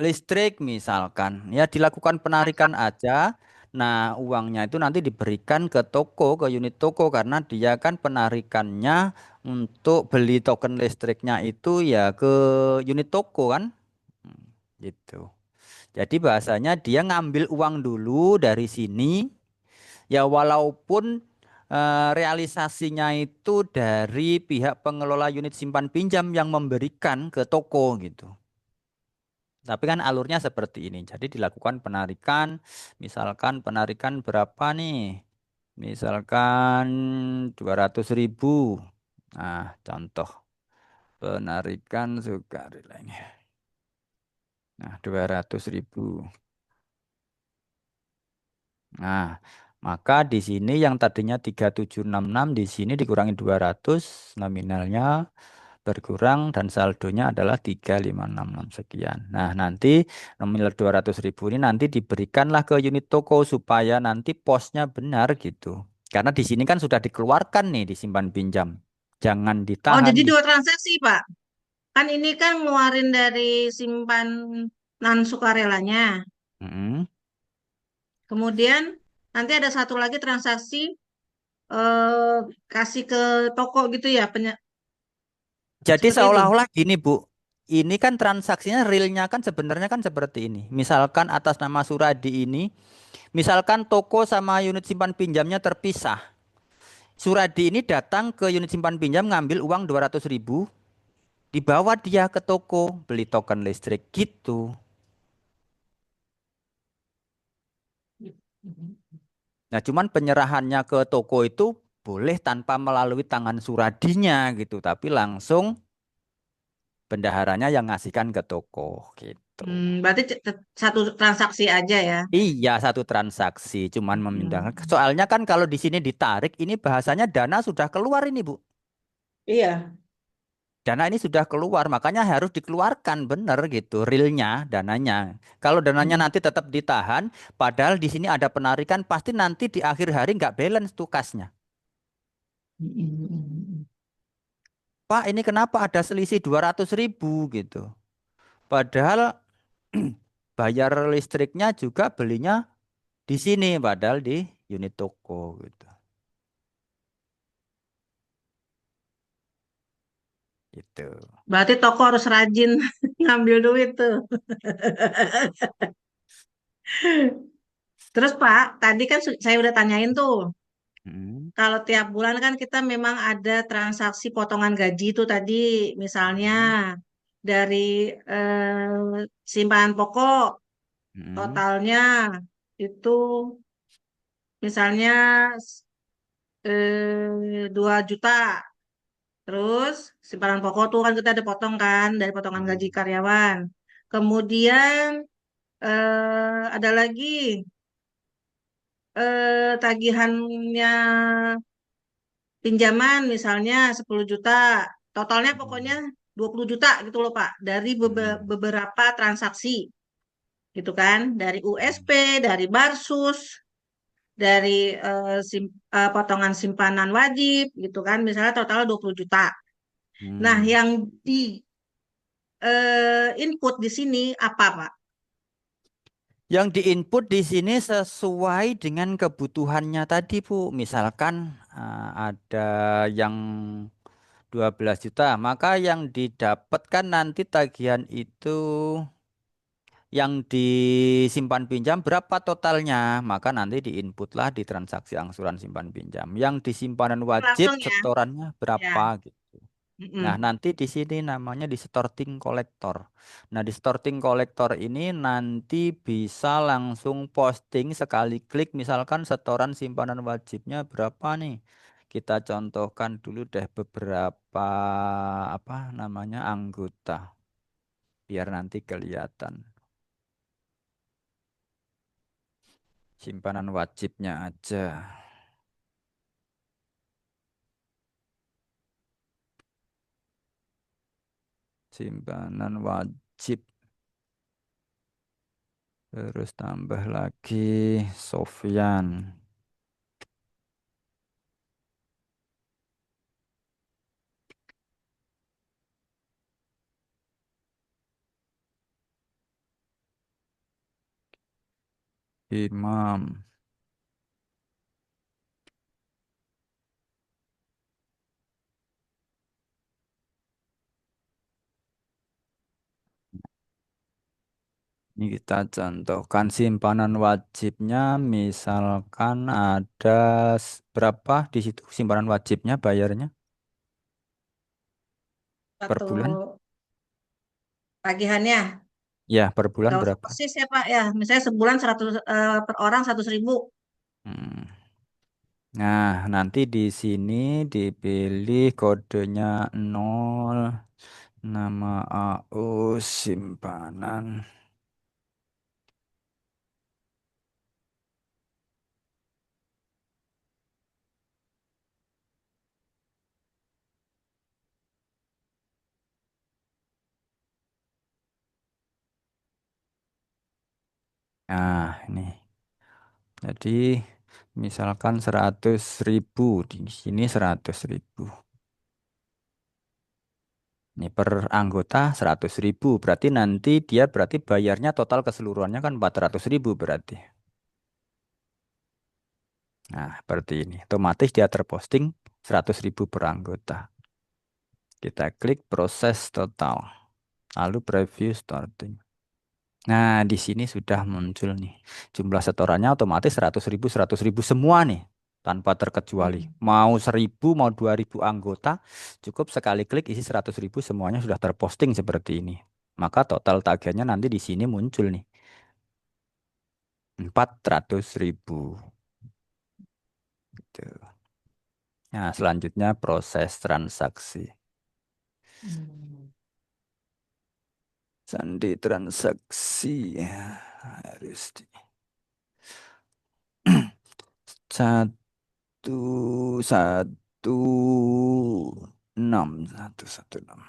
listrik misalkan, ya dilakukan penarikan aja. Nah, uangnya itu nanti diberikan ke toko, ke unit toko karena dia kan penarikannya untuk beli token listriknya itu ya ke unit toko kan. Hmm, gitu. Jadi bahasanya dia ngambil uang dulu dari sini, ya walaupun realisasinya itu dari pihak pengelola unit simpan pinjam yang memberikan ke toko gitu. Tapi kan alurnya seperti ini. Jadi dilakukan penarikan, misalkan penarikan berapa nih? Misalkan 200.000. Nah, contoh penarikan sukarela ini. Nah, 200.000. Nah, maka di sini yang tadinya 3766 di sini dikurangi 200 nominalnya berkurang dan saldonya adalah 3566 sekian. Nah, nanti nominal 200.000 ini nanti diberikanlah ke unit toko supaya nanti posnya benar gitu. Karena di sini kan sudah dikeluarkan nih disimpan pinjam. Jangan Oh, ditahan jadi di. dua transaksi, Pak. Kan ini kan ngeluarin dari simpanan sukarelanya. Mm-mm. Kemudian nanti ada satu lagi transaksi eh, kasih ke toko gitu ya, Jadi seperti itu. seolah-olah gini Bu, ini kan transaksinya realnya kan sebenarnya kan seperti ini. Misalkan atas nama Suradi ini, misalkan toko sama unit simpan pinjamnya terpisah. Suradi ini datang ke unit simpan pinjam ngambil uang 200.000, dibawa dia ke toko beli token listrik gitu. Nah, cuman penyerahannya ke toko itu boleh tanpa melalui tangan Suradinya gitu, tapi langsung bendaharanya yang ngasihkan ke toko gitu. Berarti satu transaksi aja ya. Iya, satu transaksi cuman memindahkan. Hmm. Soalnya kan kalau di sini ditarik, ini bahasanya dana sudah keluar ini, Bu. Iya. Dana ini sudah keluar, makanya harus dikeluarkan benar gitu, realnya dananya. Kalau dananya Hmm. nanti tetap ditahan, padahal di sini ada penarikan, pasti nanti di akhir hari nggak balance tuh kasnya. Hmm. Pak, ini kenapa ada selisih 200.000 gitu. Padahal bayar listriknya juga belinya di sini, padahal di unit toko gitu. Gitu. Berarti toko harus rajin ngambil duit tuh. Terus Pak, tadi kan saya udah tanyain tuh, Mm, kalau tiap bulan kan kita memang ada transaksi potongan gaji itu tadi, misalnya mm, dari simpanan pokok mm, totalnya itu misalnya 2 juta. Terus simpanan pokok tuh kan kita ada potong kan dari potongan gaji mm, karyawan. Kemudian ada lagi tagihannya pinjaman misalnya 10 juta. Totalnya pokoknya mm, 20 juta gitu loh Pak. Dari mm, beberapa transaksi gitu kan. Dari USP, dari Barsus, dari potongan simpanan wajib gitu kan. Misalnya total 20 juta. Nah, mm. yang di input di sini apa Pak? Yang diinput di sini sesuai dengan kebutuhannya tadi, Bu. Misalkan ada yang 12 juta, maka yang didapatkan nanti tagihan itu yang disimpan pinjam berapa totalnya, maka nanti diinputlah di transaksi angsuran simpan pinjam. Yang disimpanan wajib Langsung ya. setorannya Ya. berapa gitu. Nah, Mm-mm. nanti di sini namanya di storting kolektor. Nah, di storting kolektor ini nanti bisa langsung posting sekali klik misalkan setoran simpanan wajibnya berapa nih. Kita contohkan dulu deh beberapa apa namanya anggota biar nanti kelihatan simpanan wajibnya aja. Simpanan wajib terus tambah lagi Sofyan. Imam. Ini kita contohkan simpanan wajibnya, misalkan ada berapa di situ simpanan wajibnya bayarnya per Satu bulan? tagihannya. Ya, per bulan Gak usah berapa? persis ya Pak ya. Misalnya sebulan 100 per orang 100.000. Hmm. Nah, nanti di sini dipilih kodenya 0, nama AU simpanan. Nah, ini. Jadi misalkan 100.000, di sini 100.000. Ini per anggota 100.000. Berarti nanti dia berarti bayarnya total keseluruhannya kan 400.000 berarti. Nah, seperti ini. Otomatis dia terposting 100.000 per anggota. Kita klik proses total. Lalu preview starting. Nah, di sini sudah muncul nih. Jumlah setorannya otomatis 100.000 semua nih. Tanpa terkecuali. Hmm. Mau 1.000, mau 2.000 anggota. Cukup sekali klik isi 100.000 semuanya sudah terposting seperti ini. Maka total tagihannya nanti di sini muncul nih. 400.000. Gitu. Nah, selanjutnya proses transaksi. Hmm. Sandi transaksi. Ya, harus satu satu enam satu satu enam.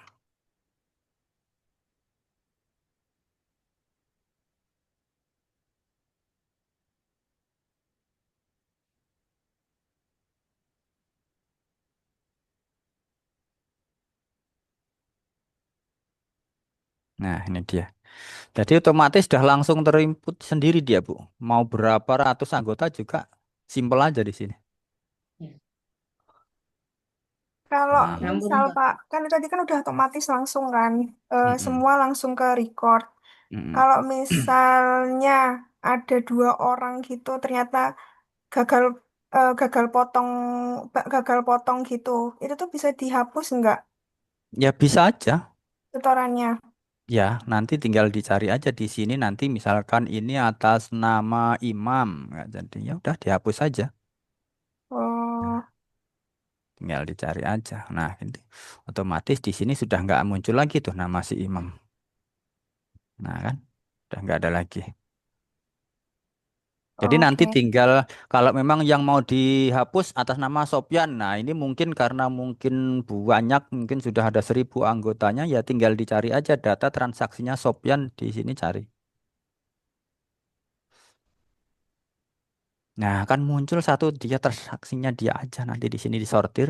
Nah, ini dia. Jadi otomatis sudah langsung terinput sendiri dia, Bu. Mau berapa ratus anggota juga simpel aja di sini. Kalau Nah, Nyambung misal Pak. Pak, kan tadi kan udah otomatis langsung kan, mm-mm, semua langsung ke record. mm-mm. Kalau misalnya ada dua orang gitu, ternyata gagal gagal potong gitu, itu tuh bisa dihapus nggak Ya bisa aja. setorannya? Ya, nanti tinggal dicari aja di sini nanti misalkan ini atas nama Imam. Ya, jadi ya udah dihapus aja. Oh, Tinggal dicari aja. Nah, ini otomatis di sini sudah nggak muncul lagi tuh nama si Imam. Nah kan, udah nggak ada lagi. Jadi nanti oke, tinggal kalau memang yang mau dihapus atas nama Sopyan. Nah, ini mungkin karena mungkin banyak, mungkin sudah ada 1.000 anggotanya, ya tinggal dicari aja data transaksinya Sopyan di sini cari. Nah, kan muncul satu dia transaksinya dia aja nanti di sini disortir,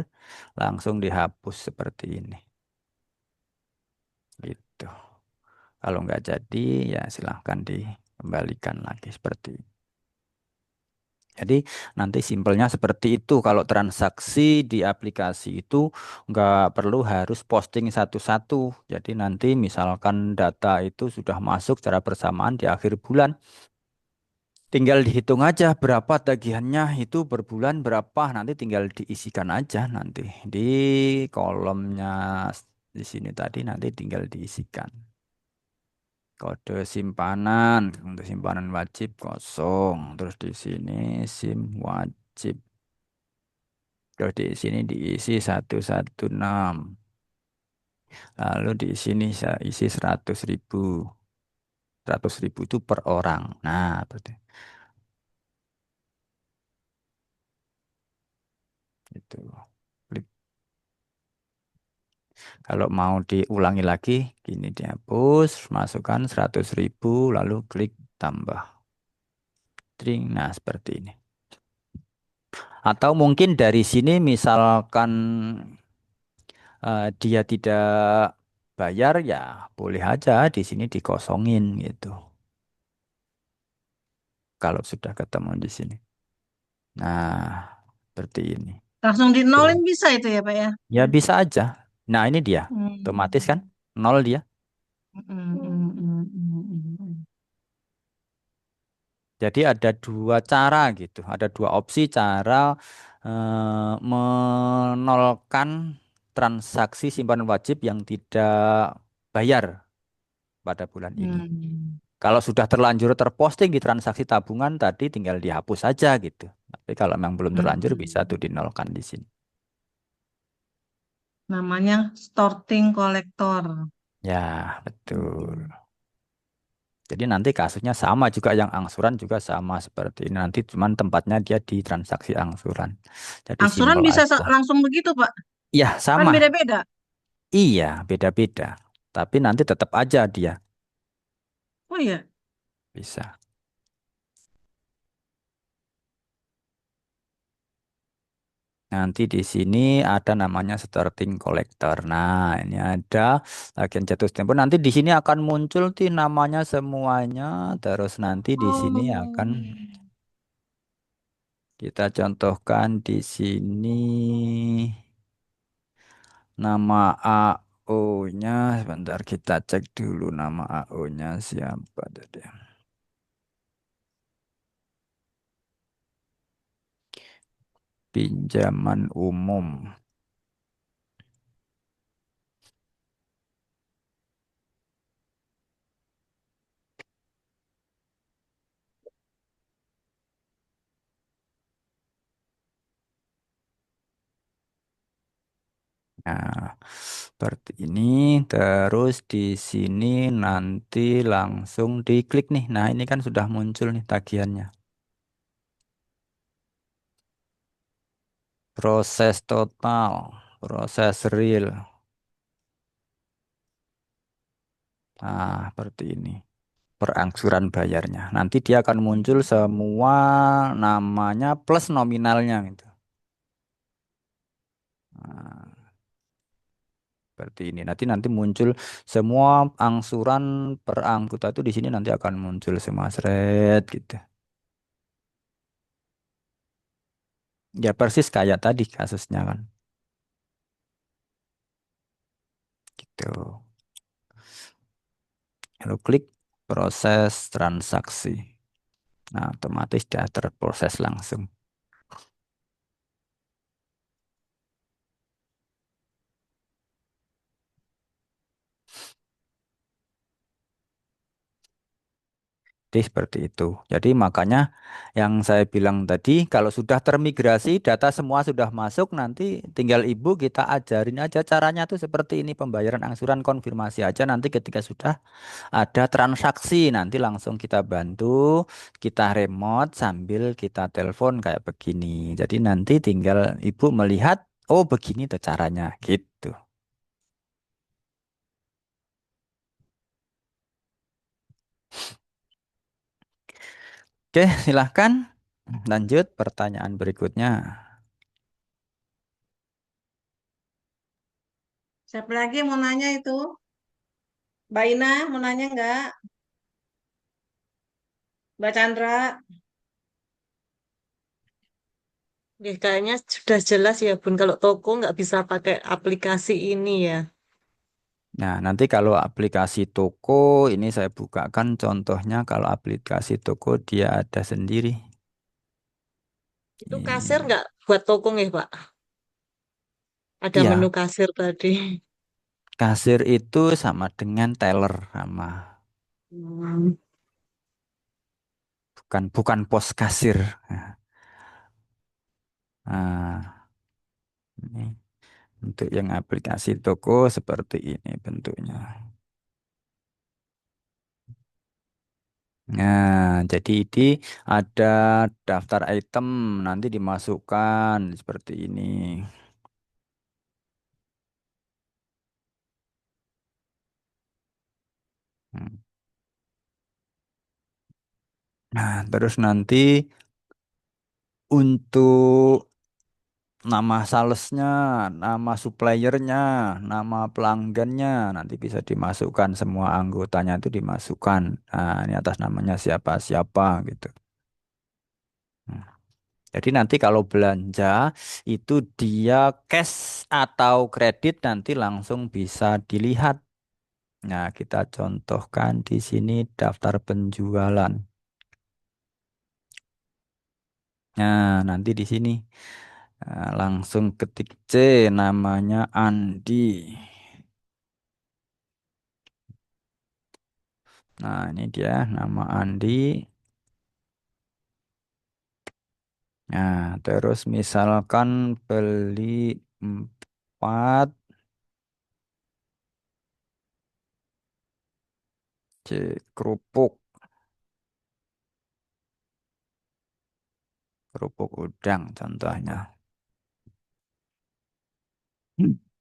langsung dihapus seperti ini. Gitu. Kalau nggak jadi, ya silahkan dikembalikan lagi seperti ini. Jadi nanti simpelnya seperti itu. Kalau transaksi di aplikasi itu nggak perlu harus posting satu-satu. Jadi nanti misalkan data itu sudah masuk secara bersamaan di akhir bulan, tinggal dihitung aja berapa tagihannya itu per bulan berapa. Nanti tinggal diisikan aja nanti di kolomnya di sini tadi nanti tinggal diisikan. Kode simpanan untuk simpanan wajib kosong. Terus di sini SIM wajib. Terus di sini diisi 116. Lalu di sini saya isi 100.000. 100.000 itu per orang. Nah, berarti itu. Klik. Kalau mau diulangi lagi, gini dihapus, masukkan 100.000, lalu klik tambah. Tring. Nah, seperti ini. Atau mungkin dari sini misalkan dia tidak bayar ya boleh aja di sini dikosongin gitu. Kalau sudah ketemu di sini. Nah, seperti ini. Langsung di Tuh. nolin bisa itu ya Pak ya? Ya bisa aja. Nah, ini dia. Otomatis kan Hmm. nol dia. Hmm, hmm, hmm, hmm, hmm, hmm. Jadi ada dua cara gitu, ada dua opsi cara menolkan transaksi simpanan wajib yang tidak bayar pada bulan ini. Hmm. Kalau sudah terlanjur terposting di transaksi tabungan tadi tinggal dihapus saja gitu. Tapi kalau memang belum terlanjur bisa tuh Hmm. dinolkan di sini. Namanya storting kolektor. Ya, betul. Hmm. Jadi nanti kasusnya sama juga yang angsuran juga sama seperti ini. Nanti cuman tempatnya dia di transaksi angsuran. Jadi Angsuran simpel bisa aja. langsung begitu, Pak. Iya, Kan sama. beda-beda. Iya, beda-beda. Tapi nanti tetap aja dia Oh iya. bisa. Nanti di sini ada namanya starting collector. Nah, ini ada agen jatuh tempo. Nanti di sini akan muncul di namanya semuanya. Terus nanti di sini akan Oh. kita contohkan di sini nama AO-nya. Sebentar kita cek dulu nama AO-nya siapa tadi. Pinjaman umum. Nah, seperti ini. Terus di sini nanti langsung diklik nih. Nah, ini kan sudah muncul nih tagihannya. Proses total, proses real. Nah, seperti ini. Perangsuran bayarnya. Nanti dia akan muncul semua namanya plus nominalnya gitu. Nah, seperti ini. Nanti muncul semua angsuran per anggota itu di sini nanti akan muncul semua seret gitu. Ya persis kayak tadi kasusnya kan. Gitu. Lalu klik proses transaksi. Nah, otomatis sudah terproses langsung. Jadi seperti itu. Jadi makanya yang saya bilang tadi, kalau sudah termigrasi, data semua sudah masuk, nanti tinggal ibu kita ajarin aja caranya tuh seperti ini, pembayaran angsuran konfirmasi aja. Nanti ketika sudah ada transaksi, nanti langsung kita bantu, kita remote sambil kita telepon kayak begini. Jadi nanti tinggal ibu melihat, oh begini tuh caranya, gitu. Oke, silahkan lanjut pertanyaan berikutnya. Siapa lagi yang mau nanya itu? Mbak Ina mau nanya nggak? Mbak Chandra? Ya, kayaknya sudah jelas ya Bun, kalau toko nggak bisa pakai aplikasi ini ya. Nah, nanti kalau aplikasi toko ini saya bukakan contohnya kalau aplikasi toko dia ada sendiri. Itu kasir Ini. nggak buat toko nih Pak? Ada menu Iya, kasir tadi. kasir itu sama dengan teller sama Hmm. bukan pos kasir. Nah, ini untuk yang aplikasi toko seperti ini bentuknya. Nah, jadi ini ada daftar item nanti dimasukkan seperti ini. Hmm. Nah, terus nanti untuk nama salesnya, nama suppliernya, nama pelanggannya nanti bisa dimasukkan semua anggotanya itu dimasukkan. Nah, ini atas namanya siapa-siapa gitu. Hmm. Jadi nanti kalau belanja itu dia cash atau kredit nanti langsung bisa dilihat. Nah, kita contohkan di sini daftar penjualan. Nah, nanti di sini langsung ketik C, namanya Andi. Nah, ini dia nama Andi. Nah, terus misalkan beli 4 C kerupuk, kerupuk udang contohnya.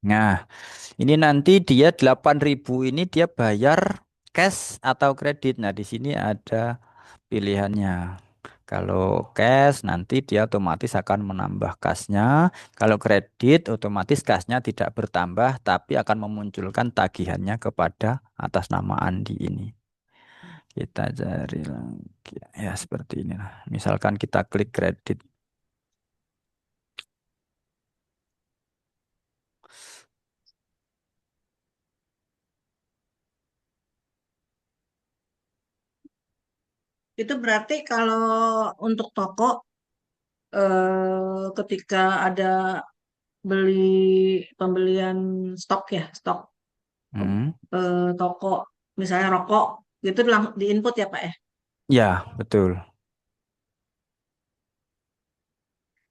Nah, ini nanti dia 8.000 ini dia bayar cash atau kredit. Nah, di sini ada pilihannya. Kalau cash nanti dia otomatis akan menambah kasnya. Kalau kredit otomatis kasnya tidak bertambah tapi akan memunculkan tagihannya kepada atas nama Andi ini. Kita cari lagi. Ya seperti inilah. Misalkan kita klik kredit. Itu berarti kalau untuk toko ketika ada beli pembelian stok ya, stok Hmm. toko, misalnya rokok, gitu di input ya Pak ya. Ya, betul.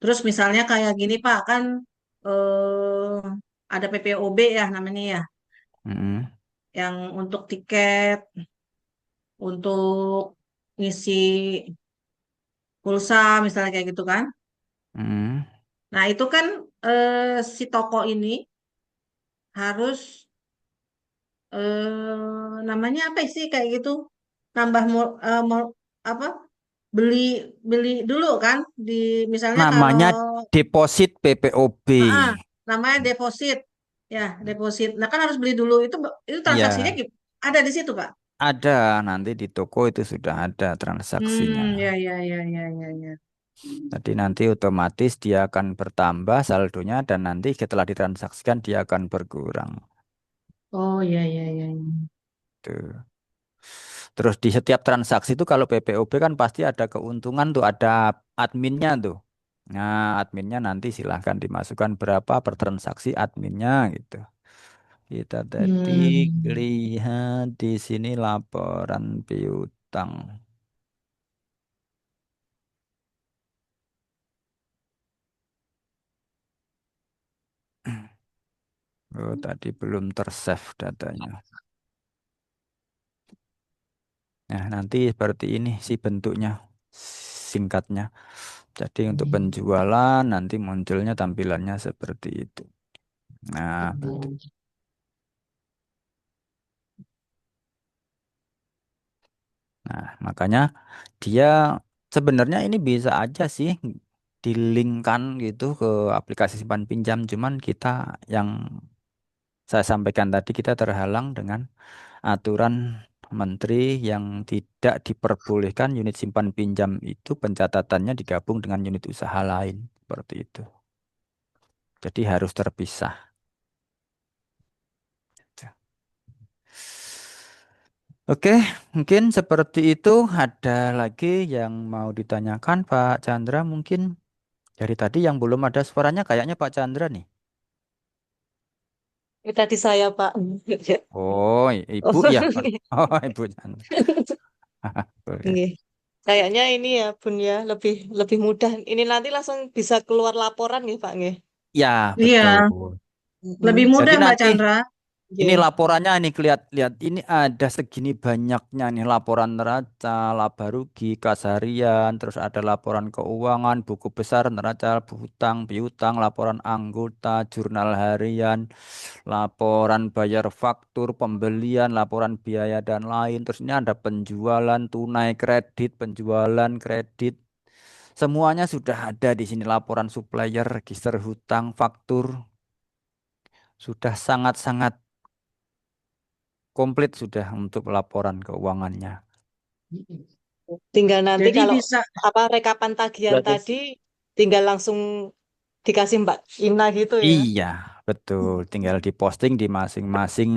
Terus misalnya kayak gini Pak, kan eh, ada PPOB ya namanya ya, Hmm. yang untuk tiket, untuk ngisi pulsa misalnya kayak gitu kan. Hmm. Nah itu kan si toko ini harus namanya apa sih kayak gitu, nambah apa beli beli dulu kan di misalnya kalau Namanya deposit PPOB. namanya deposit ya deposit. Nah kan harus beli dulu itu transaksinya Ya, ada di situ Pak. ada nanti di toko itu sudah ada transaksinya. Ya ya ya ya ya ya. Jadi nanti otomatis dia akan bertambah saldonya dan nanti setelah ditransaksikan dia akan berkurang. Oh ya ya ya ya. Tuh. Terus di setiap transaksi itu kalau PPOB kan pasti ada keuntungan tuh, ada adminnya tuh. Nah, adminnya nanti silahkan dimasukkan berapa per transaksi adminnya gitu. Kita tadi Hmm. lihat di sini laporan piutang. Oh, tadi belum tersave datanya. Nah, nanti seperti ini sih bentuknya singkatnya. Jadi untuk penjualan nanti munculnya tampilannya seperti itu. Nah, bentuk. Nah, makanya dia sebenarnya ini bisa aja sih dilinkkan gitu ke aplikasi simpan pinjam. Cuman kita yang saya sampaikan tadi kita terhalang dengan aturan menteri yang tidak diperbolehkan unit simpan pinjam itu pencatatannya digabung dengan unit usaha lain seperti itu. Jadi harus terpisah. Oke, mungkin seperti itu. Ada lagi yang mau ditanyakan Pak Chandra mungkin dari tadi yang belum ada suaranya kayaknya Pak Chandra nih. Itu tadi saya, Pak. Oh, ibu Oh, ya. Oh, ibu Chandra. Boleh. nggih. Kayaknya ini ya, Bun ya, lebih lebih mudah. Ini nanti langsung bisa keluar laporan nih, Pak nggih. Ya, Iya, betul. lebih Mm-mm. Jadi mudah Mbak nanti Chandra. ini Nggih. laporannya nih lihat ini ada segini banyaknya nih laporan neraca, laba rugi, kas harian, terus ada laporan keuangan, buku besar neraca, hutang, piutang, laporan anggota, jurnal harian, laporan bayar faktur, pembelian, laporan biaya dan lain. Terus ini ada penjualan tunai kredit, penjualan kredit. Semuanya sudah ada di sini laporan supplier, register hutang, faktur, sudah sangat-sangat komplit sudah untuk laporan keuangannya. Tinggal nanti Jadi kalau bisa apa rekapan tagihan Berarti tadi tinggal langsung dikasih Mbak Ina gitu ya. Iya, betul. Tinggal diposting di masing-masing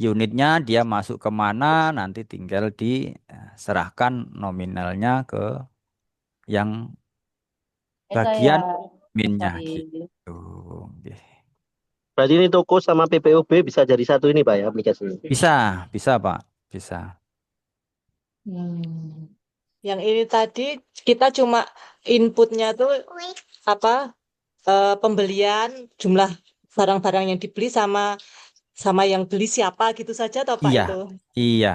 unitnya, dia masuk kemana, nanti tinggal diserahkan nominalnya ke yang bagian minnya gitu. Nggih. Berarti ini toko sama PPOB bisa jadi satu ini Pak ya aplikasinya. Bisa, bisa Pak, bisa. Hmm. Yang ini tadi kita cuma inputnya tuh apa pembelian, jumlah barang-barang yang dibeli sama sama yang beli siapa gitu saja atau Pak Iya, itu? iya.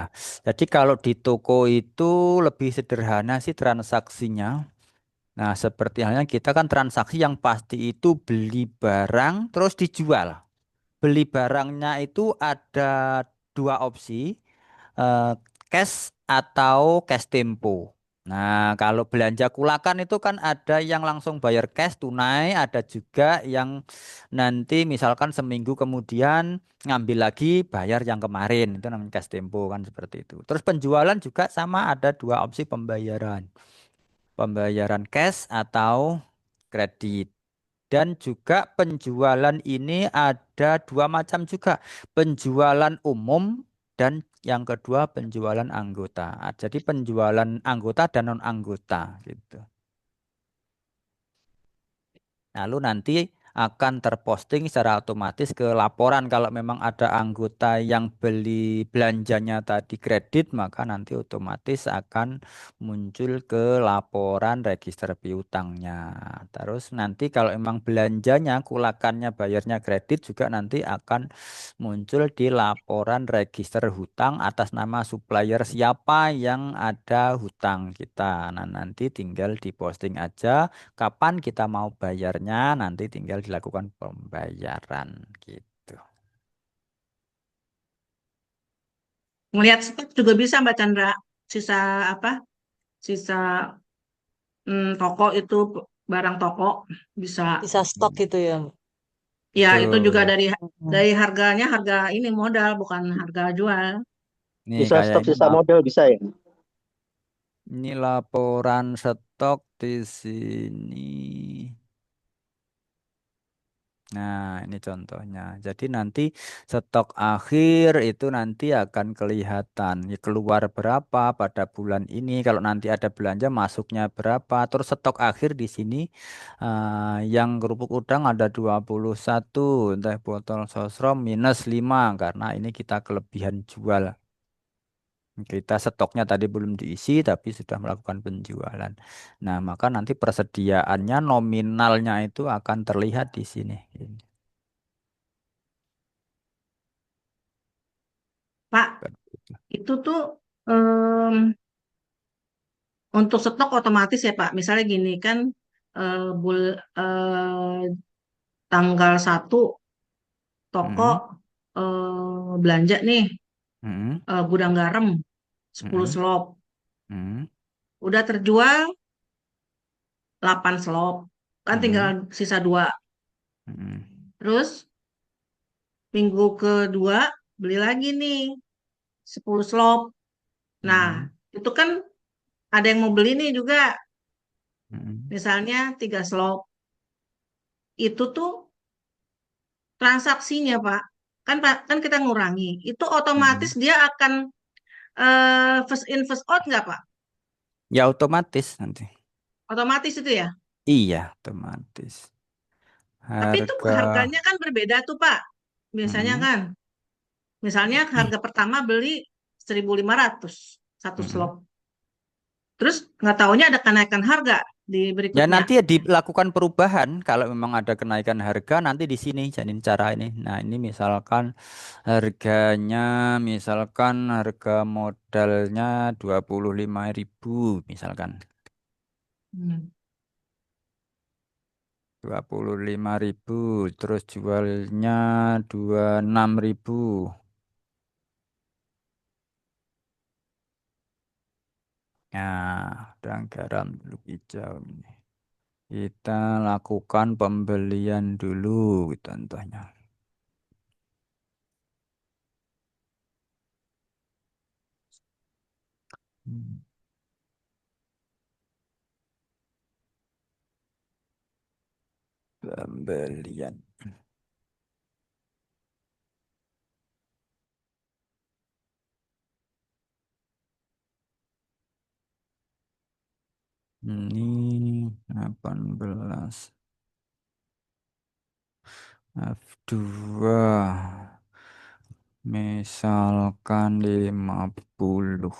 Jadi kalau di toko itu lebih sederhana sih transaksinya. Nah, seperti halnya kita kan transaksi yang pasti itu beli barang terus dijual. Beli barangnya itu ada dua opsi, eh, cash atau cash tempo. Nah, kalau belanja kulakan itu kan ada yang langsung bayar cash tunai, ada juga yang nanti misalkan seminggu kemudian ngambil lagi bayar yang kemarin, itu namanya cash tempo kan seperti itu. Terus penjualan juga sama ada dua opsi pembayaran. Pembayaran cash atau kredit. Dan juga penjualan ini ada dua macam juga. Penjualan umum dan yang kedua penjualan anggota. Jadi penjualan anggota dan non-anggota gitu. Lalu nanti akan terposting secara otomatis ke laporan kalau memang ada anggota yang beli belanjanya tadi kredit, maka nanti otomatis akan muncul ke laporan register piutangnya. Terus nanti kalau memang belanjanya, kulakannya, bayarnya kredit juga nanti akan muncul di laporan register hutang atas nama supplier siapa yang ada hutang kita. Nah, nanti tinggal diposting aja kapan kita mau bayarnya, nanti tinggal dilakukan pembayaran gitu. Ngelihat stok juga bisa Mbak Chandra. Sisa apa? Sisa toko itu barang toko bisa. Bisa stok gitu ya. Ya, itu juga Betul. dari harganya harga ini modal bukan harga jual. Nih Bisa kayak stok sisa model bisa ya. ini laporan stok di sini. Nah, ini contohnya. Jadi nanti stok akhir itu nanti akan kelihatan ya, keluar berapa pada bulan ini. Kalau nanti ada belanja masuknya berapa. Terus stok akhir di sini yang kerupuk udang ada 21, teh botol sosrom minus 5 karena ini kita kelebihan jual. Kita stoknya tadi belum diisi tapi sudah melakukan penjualan. Nah, maka nanti persediaannya nominalnya itu akan terlihat di sini. Pak, itu tuh em, untuk stok otomatis ya Pak. Misalnya gini kan eh, bul tanggal 1 toko Mm-mm, belanja nih mm-mm, gudang garam 10 mm-mm, slop. mm-mm, Udah terjual 8 slop. Kan tinggal mm-mm, sisa 2. mm-mm, Terus minggu kedua beli lagi nih 10 slop. Nah, mm-mm, itu kan ada yang mau beli nih juga. mm-mm, Misalnya 3 slop. Itu tuh transaksinya, Pak. Kan kita ngurangi. Itu otomatis mm-mm. dia akan first in first out nggak, Pak? Ya otomatis nanti. Otomatis itu ya. Iya, otomatis. Tapi itu Harga. harganya kan berbeda tuh, Pak. Biasanya Mm-mm, kan. Misalnya harga pertama beli 1.500 satu mm-mm. slot. Terus nggak taunya ada kenaikan harga di Ya berikutnya. nanti ya dilakukan perubahan kalau memang ada kenaikan harga nanti di sini jadi cara ini. Nah, ini misalkan harganya misalkan harga modalnya 25.000 misalkan. Hmm. 25.000 terus jualnya 26.000. Nah, udang garam dulu hijau ini. Kita lakukan pembelian dulu contohnya. Hmm, Pembelian. Ini 18. F2. Misalkan 50.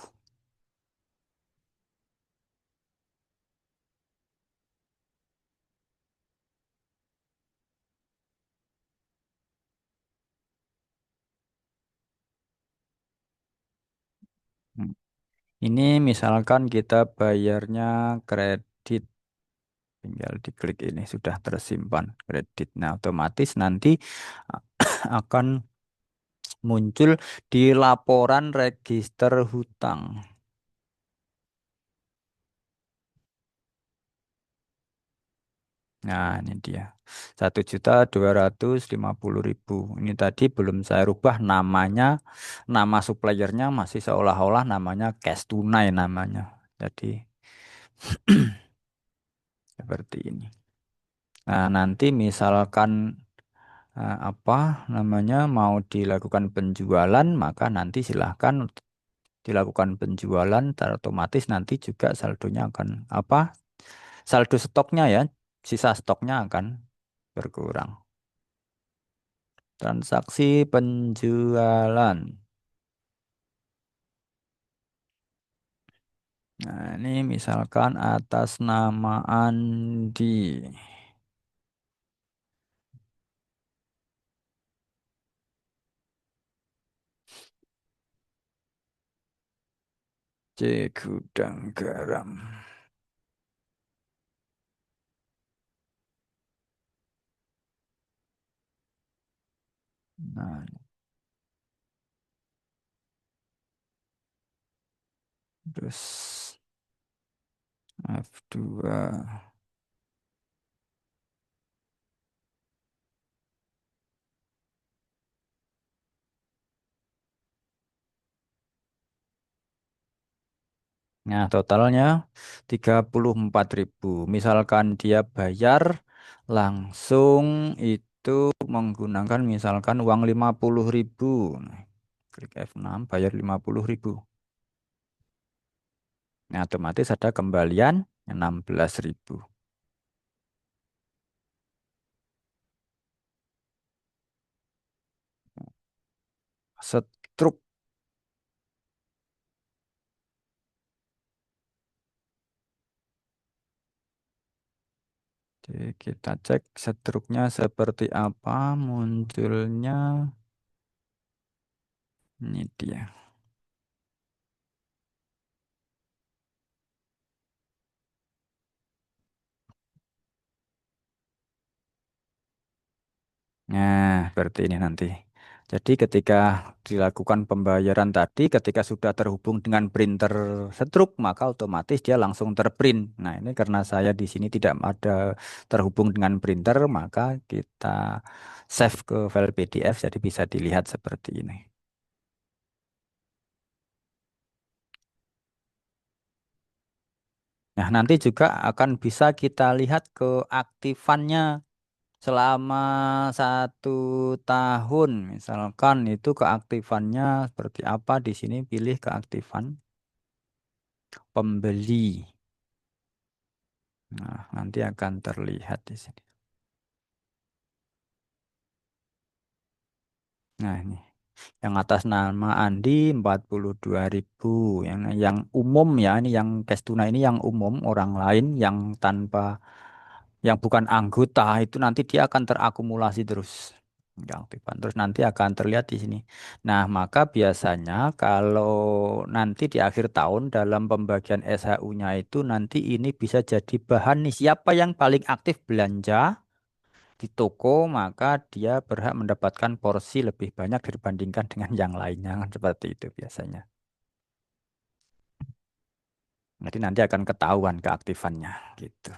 Hmm. Ini misalkan kita bayarnya kredit. Tinggal diklik ini sudah tersimpan kredit. Nah, otomatis nanti akan muncul di laporan register hutang. Nah, ini dia. 1.250.000. Ini tadi belum saya rubah namanya, nama suppliernya masih seolah-olah namanya cash tunai namanya. Jadi seperti ini. Nah, nanti misalkan apa namanya mau dilakukan penjualan, maka nanti silahkan dilakukan penjualan, otomatis nanti juga saldonya akan apa? Saldo stoknya ya, sisa stoknya akan berkurang. Transaksi penjualan. Nah, ini misalkan atas nama Andi. C. Gudang garam. Nah, terus F2. Nah, totalnya 34.000. Misalkan dia bayar langsung itu menggunakan misalkan uang 50.000. Nah, klik F6, bayar 50.000. Nah, otomatis ada kembalian 16.000. Setruk. Oke, kita cek struknya seperti apa munculnya. Ini dia. Nah, seperti ini nanti. Jadi ketika dilakukan pembayaran tadi, ketika sudah terhubung dengan printer setruk, maka otomatis dia langsung terprint. Nah, ini karena saya di sini tidak ada terhubung dengan printer, maka kita save ke file PDF, jadi bisa dilihat seperti ini. Nah, nanti juga akan bisa kita lihat keaktifannya selama 1 tahun. Misalkan itu keaktifannya seperti apa, di sini pilih keaktifan pembeli. Nah, nanti akan terlihat di sini. Nah, ini yang atas nama Andi 42.000. Yang umum ya, ini yang cash tunai ini yang umum, orang lain yang tanpa yang bukan anggota itu nanti dia akan terakumulasi terus. Keaktifan terus nanti akan terlihat di sini. Nah, maka biasanya kalau nanti di akhir tahun dalam pembagian SHU-nya itu nanti ini bisa jadi bahan nih siapa yang paling aktif belanja di toko maka dia berhak mendapatkan porsi lebih banyak dibandingkan dengan yang lainnya kan seperti itu biasanya. Jadi nanti akan ketahuan keaktifannya gitu.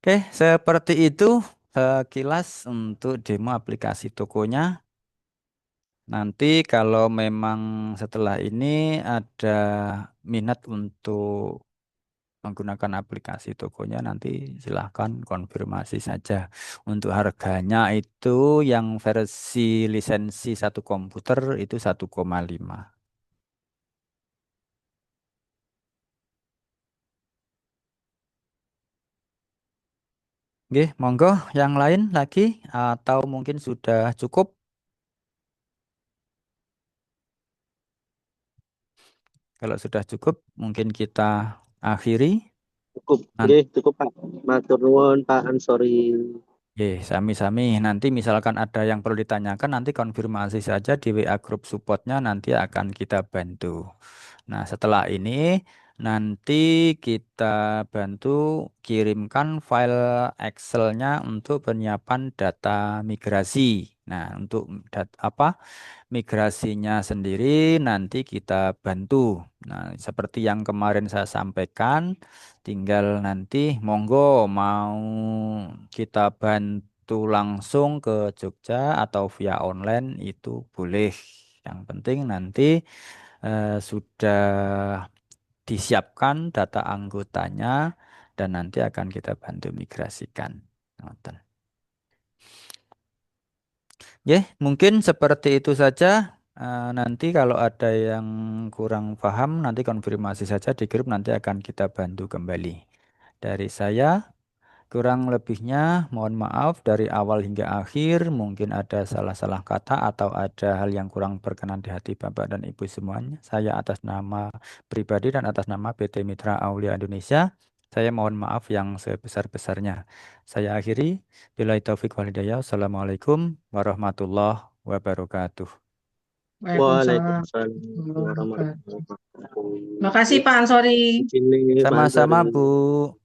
Oke, seperti itu sekilas untuk demo aplikasi tokonya. Nanti kalau memang setelah ini ada minat untuk menggunakan aplikasi tokonya, nanti silahkan konfirmasi saja. Untuk harganya itu yang versi lisensi 1 komputer itu 1,5. Nggih, monggo yang lain lagi atau mungkin sudah cukup? Kalau sudah cukup, mungkin kita akhiri. Cukup, Nan- nggih, cukup Pak. Matur nuwun Pak Ansori. Sami-sami. Nanti misalkan ada yang perlu ditanyakan, nanti konfirmasi saja di WA grup supportnya, nanti akan kita bantu. Nah, setelah ini nanti kita bantu kirimkan file Excel-nya untuk penyiapan data migrasi. Nah, untuk migrasinya sendiri nanti kita bantu. Nah, seperti yang kemarin saya sampaikan, tinggal nanti monggo mau kita bantu langsung ke Jogja atau via online itu boleh. Yang penting nanti sudah disiapkan data anggotanya dan nanti akan kita bantu migrasikan. Ngoten. Mungkin seperti itu saja. Nanti kalau ada yang kurang paham, nanti konfirmasi saja di grup, nanti akan kita bantu kembali. Dari saya, kurang lebihnya mohon maaf dari awal hingga akhir, mungkin ada salah-salah kata atau ada hal yang kurang berkenan di hati Bapak dan Ibu semuanya. Saya atas nama pribadi dan atas nama PT Mitra Aulia Indonesia, saya mohon maaf yang sebesar-besarnya. Saya akhiri. Billahi taufik wal hidayah. Assalamualaikum warahmatullahi wabarakatuh. Waalaikumsalam Waalaikumsalam warahmatullahi wabarakatuh. warahmatullahi wabarakatuh. Makasih Pak Ansori. Ini Pak Sama-sama, Ansori. Bu.